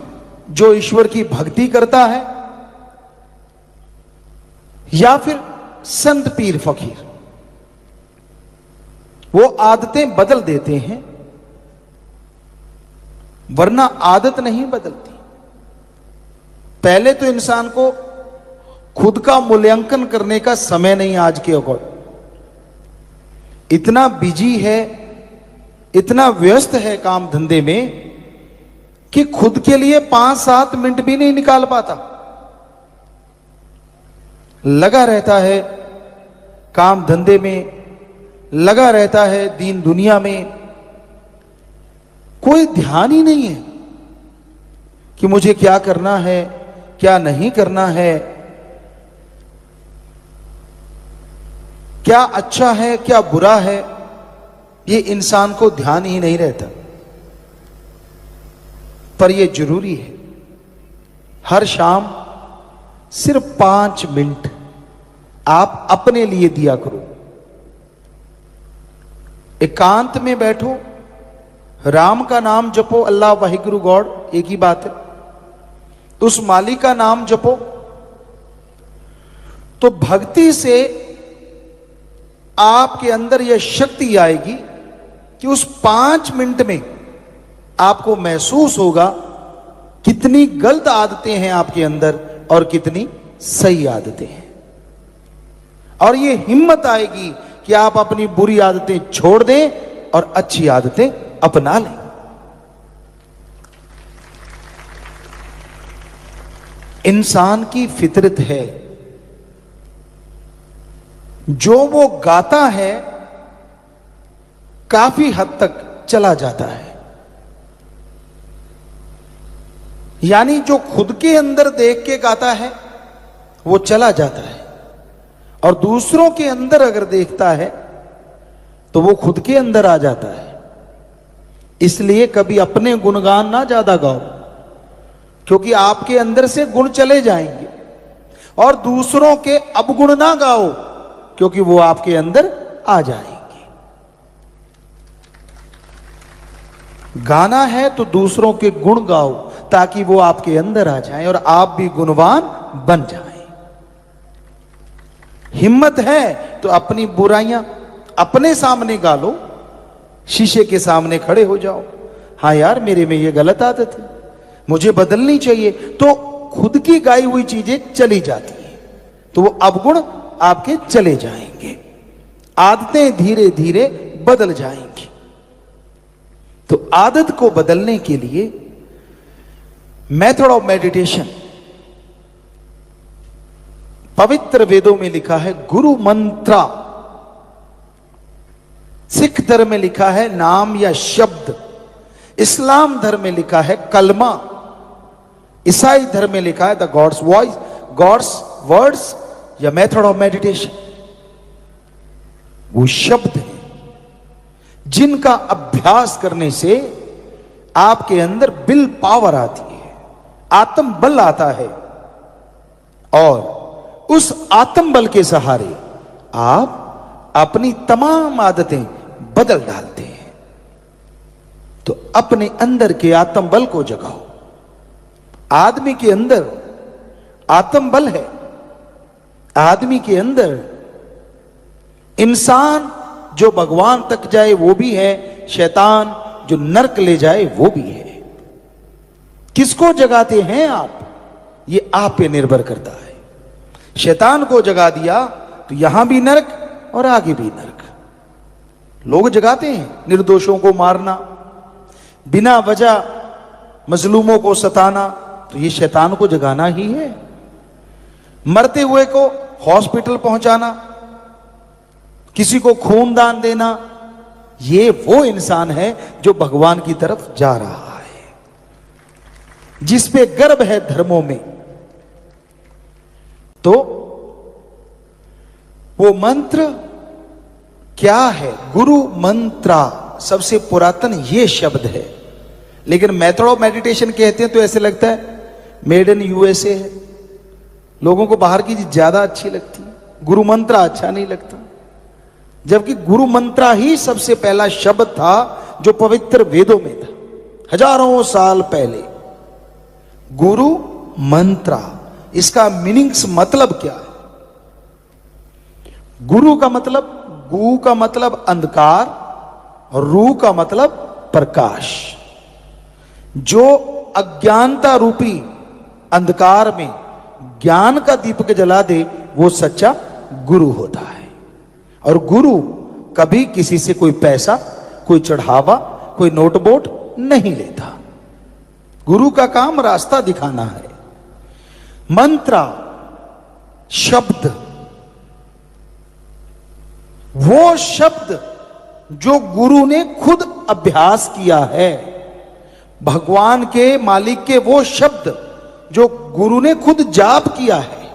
B: जो ईश्वर की भक्ति करता है, या फिर संत पीर फकीर, वो आदतें बदल देते हैं, वरना आदत नहीं बदलती। पहले तो इंसान को खुद का मूल्यांकन करने का समय नहीं आज के अकॉर्डिंग। इतना बिजी है, इतना व्यस्त है काम धंधे में कि खुद के लिए 5-7 मिनट भी नहीं निकाल पाता। लगा रहता है काम धंधे में, लगा रहता है दीन दुनिया में, कोई ध्यान ही नहीं है कि मुझे क्या करना है, क्या नहीं करना है, क्या अच्छा है, क्या बुरा है, ये इंसान को ध्यान ही नहीं रहता। पर ये जरूरी है, हर शाम सिर्फ 5 मिनट आप अपने लिए दिया करो। एकांत में बैठो, राम का नाम जपो, अल्लाह वाहिगुरु गॉड एक ही बात है, उस मालिक का नाम जपो। तो भक्ति से आपके अंदर यह शक्ति आएगी कि उस 5 मिनट में आपको महसूस होगा कितनी गलत आदतें हैं आपके अंदर और कितनी सही आदतें हैं। और ये हिम्मत आएगी कि आप अपनी बुरी आदतें छोड़ दें और अच्छी आदतें अपना लें। इंसान की फितरत है, जो वो गाता है काफी हद तक चला जाता है। यानी जो खुद के अंदर देख के गाता है वो चला जाता है, और दूसरों के अंदर अगर देखता है तो वो खुद के अंदर आ जाता है। इसलिए कभी अपने गुणगान ना ज्यादा गाओ, क्योंकि आपके अंदर से गुण चले जाएंगे, और दूसरों के अवगुण ना गाओ, क्योंकि वो आपके अंदर आ जाएंगे। गाना है तो दूसरों के गुण गाओ, ताकि वो आपके अंदर आ जाएं और आप भी गुणवान बन जाएं। हिम्मत है तो अपनी बुराइयां अपने सामने गा लो, शीशे के सामने खड़े हो जाओ, हाँ यार मेरे में ये गलत आदत है, मुझे बदलनी चाहिए। तो खुद की गाई हुई चीजें चली जाती हैं, तो वो अवगुण आपके चले जाएंगे, आदतें धीरे धीरे बदल जाएंगी। तो आदत को बदलने के लिए मेथड ऑफ मेडिटेशन पवित्र वेदों में लिखा है गुरु मंत्रा, सिख धर्म में लिखा है नाम या शब्द, इस्लाम धर्म में लिखा है कलमा, ईसाई धर्म में लिखा है the God's voice, God's words या मेथड ऑफ मेडिटेशन। वो शब्द है जिनका अभ्यास करने से आपके अंदर विल पावर आती है, आत्म बल आता है, और उस आत्म बल के सहारे आप अपनी तमाम आदतें बदल डालते हैं। तो अपने अंदर के आत्म बल को जगाओ। आदमी के अंदर आत्म बल है, आदमी के अंदर इंसान जो भगवान तक जाए वो भी है, शैतान जो नरक ले जाए वो भी है। किसको जगाते हैं आप, ये आप पे निर्भर करता है। शैतान को जगा दिया तो यहां भी नरक और आगे भी नरक। लोग जगाते हैं निर्दोषों को मारना, बिना वजह मजलूमों को सताना, तो ये शैतान को जगाना ही है। मरते हुए को हॉस्पिटल पहुंचाना, किसी को खून दान देना, ये वो इंसान है जो भगवान की तरफ जा रहा है, जिस पे गर्व है धर्मों में। तो वो मंत्र क्या है? गुरु मंत्रा, सबसे पुरातन ये शब्द है। लेकिन मेथड ऑफ मेडिटेशन कहते हैं तो ऐसे लगता है मेड इन यूएसए है, लोगों को बाहर की चीज ज्यादा अच्छी लगती है, गुरु मंत्रा अच्छा नहीं लगता। जबकि गुरु मंत्रा ही सबसे पहला शब्द था जो पवित्र वेदों में था, हजारों साल पहले। गुरु मंत्रा, इसका मीनिंग्स मतलब क्या है? गुरु का मतलब, गु का मतलब अंधकार और रू का मतलब प्रकाश। जो अज्ञानता रूपी अंधकार में ज्ञान का दीपक जला दे वो सच्चा गुरु होता है। और गुरु कभी किसी से कोई पैसा, कोई चढ़ावा, कोई नोटबोट नहीं लेता। गुरु का काम रास्ता दिखाना है। मंत्रा शब्द, वो शब्द जो गुरु ने खुद अभ्यास किया है, भगवान के मालिक के वो शब्द जो गुरु ने खुद जाप किया है।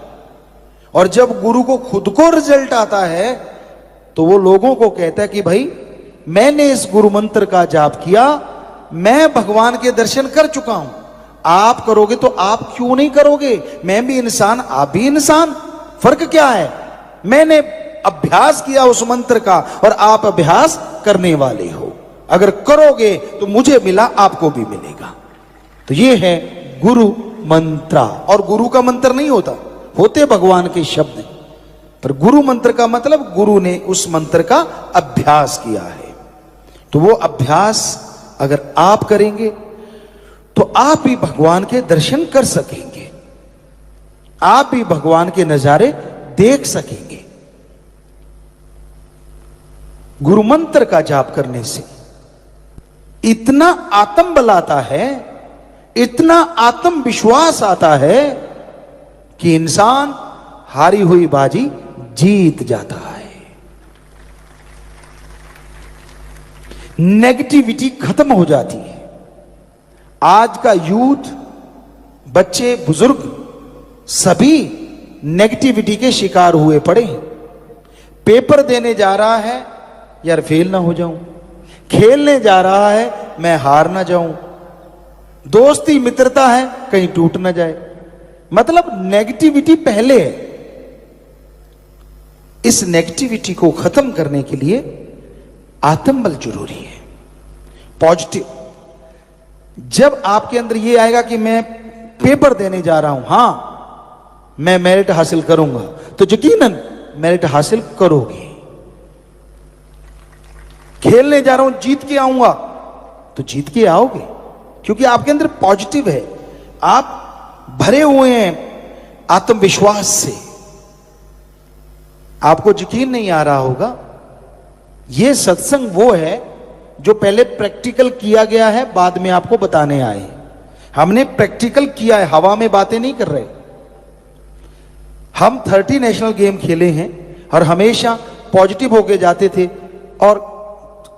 B: और जब गुरु को खुद को रिजल्ट आता है तो वो लोगों को कहता है कि भाई मैंने इस गुरु मंत्र का जाप किया, मैं भगवान के दर्शन कर चुका हूं, आप करोगे तो आप क्यों नहीं करोगे? मैं भी इंसान, आप भी इंसान, फर्क क्या है? मैंने अभ्यास किया उस मंत्र का और आप अभ्यास करने वाले हो, अगर करोगे तो मुझे मिला, आपको भी मिलेगा। तो ये है गुरु मंत्रा। और गुरु का मंत्र नहीं होता, होते भगवान के शब्द, पर गुरु मंत्र का मतलब गुरु ने उस मंत्र का अभ्यास किया है। तो वो अभ्यास अगर आप करेंगे तो आप भी भगवान के दर्शन कर सकेंगे, आप भी भगवान के नजारे देख सकेंगे। गुरु मंत्र का जाप करने से इतना आत्म बल आता है, इतना आत्मविश्वास आता है कि इंसान हारी हुई बाजी जीत जाता है। नेगेटिविटी खत्म हो जाती है। आज का यूथ, बच्चे, बुजुर्ग सभी नेगेटिविटी के शिकार हुए पड़े हैं। पेपर देने जा रहा है, यार फेल ना हो जाऊं, खेलने जा रहा है, मैं हार ना जाऊं, दोस्ती मित्रता है कहीं टूट ना जाए। मतलब नेगेटिविटी पहले है। इस नेगेटिविटी को खत्म करने के लिए आत्मबल जरूरी है, पॉजिटिव। जब आपके अंदर ये आएगा कि मैं पेपर देने जा रहा हूं, हां मैं मेरिट हासिल करूंगा, तो यकीनन मेरिट हासिल करोगे। खेलने जा रहा हूं, जीत के आऊंगा, तो जीत के आओगे, क्योंकि आपके अंदर पॉजिटिव है, आप भरे हुए हैं आत्मविश्वास से। आपको यकीन नहीं आ रहा होगा, यह सत्संग वो है जो पहले प्रैक्टिकल किया गया है, बाद में आपको बताने आए। हमने प्रैक्टिकल किया है, हवा में बातें नहीं कर रहे। हम 30 नेशनल गेम खेले हैं और हमेशा पॉजिटिव होके जाते थे, और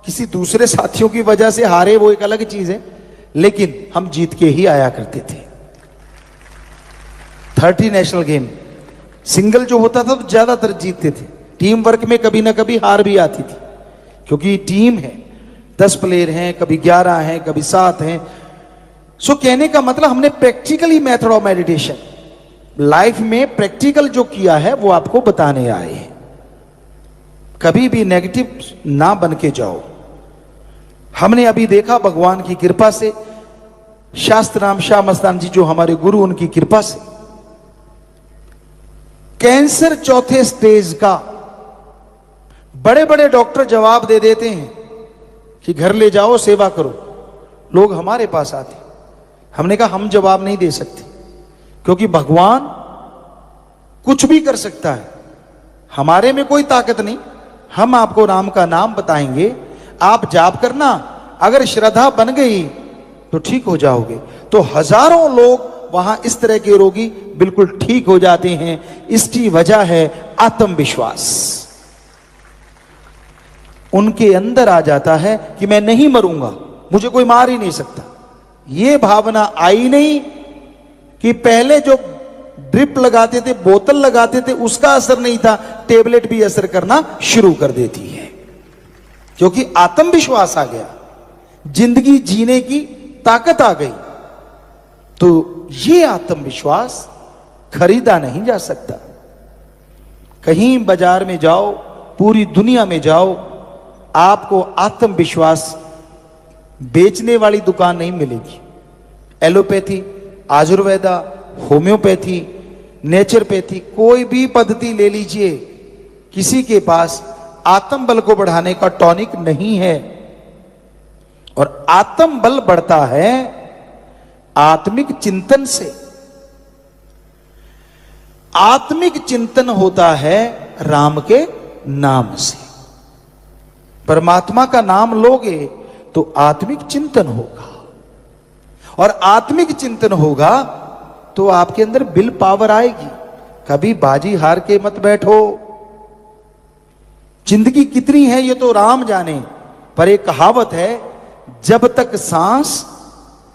B: किसी दूसरे साथियों की वजह से हारे वो एक अलग चीज है, लेकिन हम जीत के ही आया करते थे। 30 नेशनल गेम सिंगल जो होता था तो ज्यादातर जीतते थे, टीम वर्क में कभी ना कभी हार भी आती थी, क्योंकि टीम है, 10 प्लेयर हैं, कभी 11 हैं, कभी 7 हैं। सो कहने का मतलब हमने practically method of meditation life में प्रैक्टिकल जो किया है वो आपको बताने आए हैं। कभी भी नेगेटिव ना बन के जाओ। हमने अभी देखा भगवान की कृपा से, शास्त्र नाम शाह मस्तान जी जो हमारे गुरु, उनकी कृपा से कैंसर 4थे स्टेज का बड़े बड़े डॉक्टर जवाब दे देते हैं कि घर ले जाओ, सेवा करो। लोग हमारे पास आते, हमने कहा हम जवाब नहीं दे सकते, क्योंकि भगवान कुछ भी कर सकता है, हमारे में कोई ताकत नहीं। हम आपको राम का नाम बताएंगे, आप जाप करना, अगर श्रद्धा बन गई तो ठीक हो जाओगे। तो हजारों लोग वहां इस तरह के रोगी बिल्कुल ठीक हो जाते हैं। इसकी वजह है आत्मविश्वास। उनके अंदर आ जाता है कि मैं नहीं मरूंगा, मुझे कोई मार ही नहीं सकता। ये भावना आई नहीं कि पहले जो ड्रिप लगाते थे, बोतल लगाते थे, उसका असर नहीं था, टेबलेट भी असर करना शुरू कर देती है, क्योंकि आत्मविश्वास आ गया, जिंदगी जीने की ताकत आ गई। तो ये आत्मविश्वास खरीदा नहीं जा सकता। कहीं बाजार में जाओ, पूरी दुनिया में जाओ, आपको आत्मविश्वास बेचने वाली दुकान नहीं मिलेगी। एलोपैथी, आयुर्वेदा, होम्योपैथी, नेचरपैथी, कोई भी पद्धति ले लीजिए, किसी के पास आत्म बल को बढ़ाने का टॉनिक नहीं है। और आत्म बल बढ़ता है आत्मिक चिंतन से। आत्मिक चिंतन होता है राम के नाम से। परमात्मा का नाम लोगे तो आत्मिक चिंतन होगा, और आत्मिक चिंतन होगा तो आपके अंदर विल पावर आएगी। कभी बाजी हार के मत बैठो। जिंदगी कितनी है ये तो राम जाने, पर एक कहावत है, जब तक सांस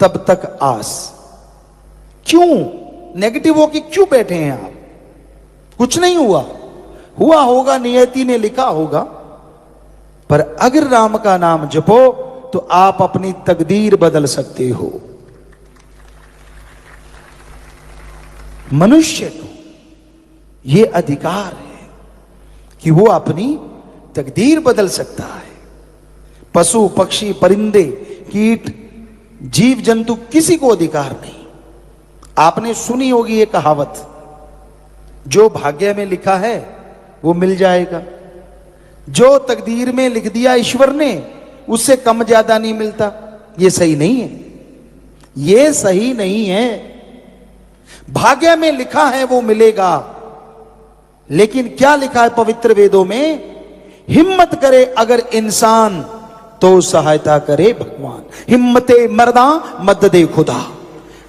B: तब तक आस। क्यों नेगेटिव हो कि क्यों बैठे हैं आप? कुछ नहीं हुआ, हुआ होगा, नियति ने लिखा होगा। पर अगर राम का नाम जपो तो आप अपनी तकदीर बदल सकते हो। मनुष्य को यह अधिकार है कि वो अपनी तकदीर बदल सकता है। पशु, पक्षी, परिंदे, कीट, जीव जंतु, किसी को अधिकार नहीं। आपने सुनी होगी ये कहावत, जो भाग्य में लिखा है वो मिल जाएगा। जो तकदीर में लिख दिया ईश्वर ने, उससे कम ज्यादा नहीं मिलता। ये सही नहीं है, ये सही नहीं है। भाग्य में लिखा है वो मिलेगा, लेकिन क्या लिखा है पवित्र वेदों में? हिम्मत करे अगर इंसान तो सहायता करे भगवान। हिम्मते मर्दा मदद दे खुदा।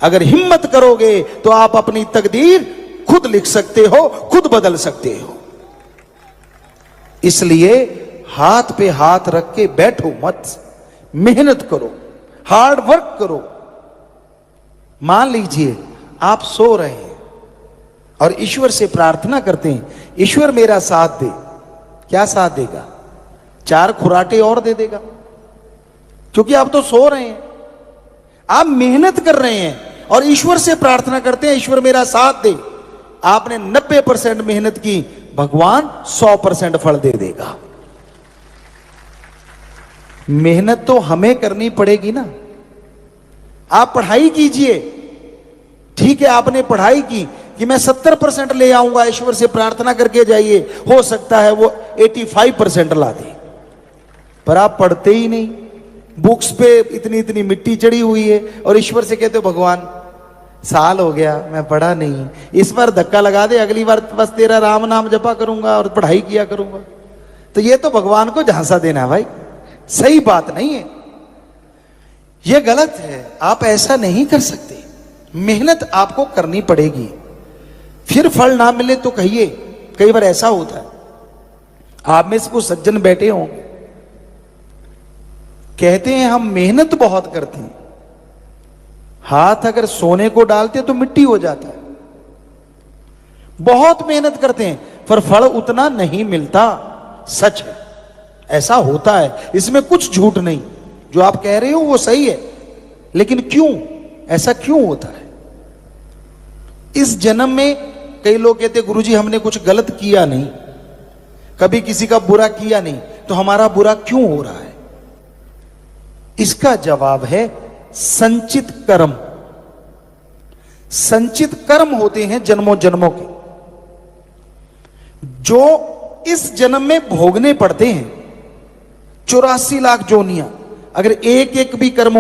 B: अगर हिम्मत करोगे तो आप अपनी तकदीर खुद लिख सकते हो, खुद बदल सकते हो। इसलिए हाथ पे हाथ रख के बैठो मत, मेहनत करो, हार्ड वर्क करो। मान लीजिए आप सो रहे हैं और ईश्वर से प्रार्थना करते हैं, ईश्वर मेरा साथ दे। क्या साथ देगा? 4 खुराटे और दे देगा, क्योंकि आप तो सो रहे हैं। आप मेहनत कर रहे हैं और ईश्वर से प्रार्थना करते हैं, ईश्वर मेरा साथ दे। आपने 90% मेहनत की, भगवान 100% फल दे देगा। मेहनत तो हमें करनी पड़ेगी ना। आप पढ़ाई कीजिए, ठीक है, आपने पढ़ाई की कि मैं 70% ले आऊंगा, ईश्वर से प्रार्थना करके जाइए, हो सकता है वो 85% ला दे। पर आप पढ़ते ही नहीं, बुक्स पे इतनी इतनी मिट्टी चढ़ी हुई है, और ईश्वर से कहते हो भगवान साल हो गया मैं पढ़ा नहीं, इस बार धक्का लगा दे, अगली बार बस तेरा राम नाम जपा करूंगा और पढ़ाई किया करूंगा। तो ये तो भगवान को झांसा देना है भाई, सही बात नहीं है, ये गलत है। आप ऐसा नहीं कर सकते, मेहनत आपको करनी पड़ेगी। फिर फल ना मिले तो कहिए, कई बार ऐसा होता है, आप में से कुछ सज्जन बैठे हों, कहते हैं हम मेहनत बहुत करते हैं, हाथ अगर सोने को डालते तो मिट्टी हो जाता है। बहुत मेहनत करते हैं पर फल उतना नहीं मिलता, सच है, ऐसा होता है, इसमें कुछ झूठ नहीं। जो आप कह रहे हो वो सही है, लेकिन क्यों ऐसा क्यों होता है? इस जन्म में कई लोग कहते गुरुजी हमने कुछ गलत किया नहीं, कभी किसी का बुरा किया नहीं, तो हमारा बुरा क्यों हो रहा है? इसका जवाब है संचित कर्म। संचित कर्म होते हैं जन्मों जन्मों के, जो इस जन्म में भोगने पड़ते हैं। 84 लाख जोनियां, अगर एक एक भी कर्म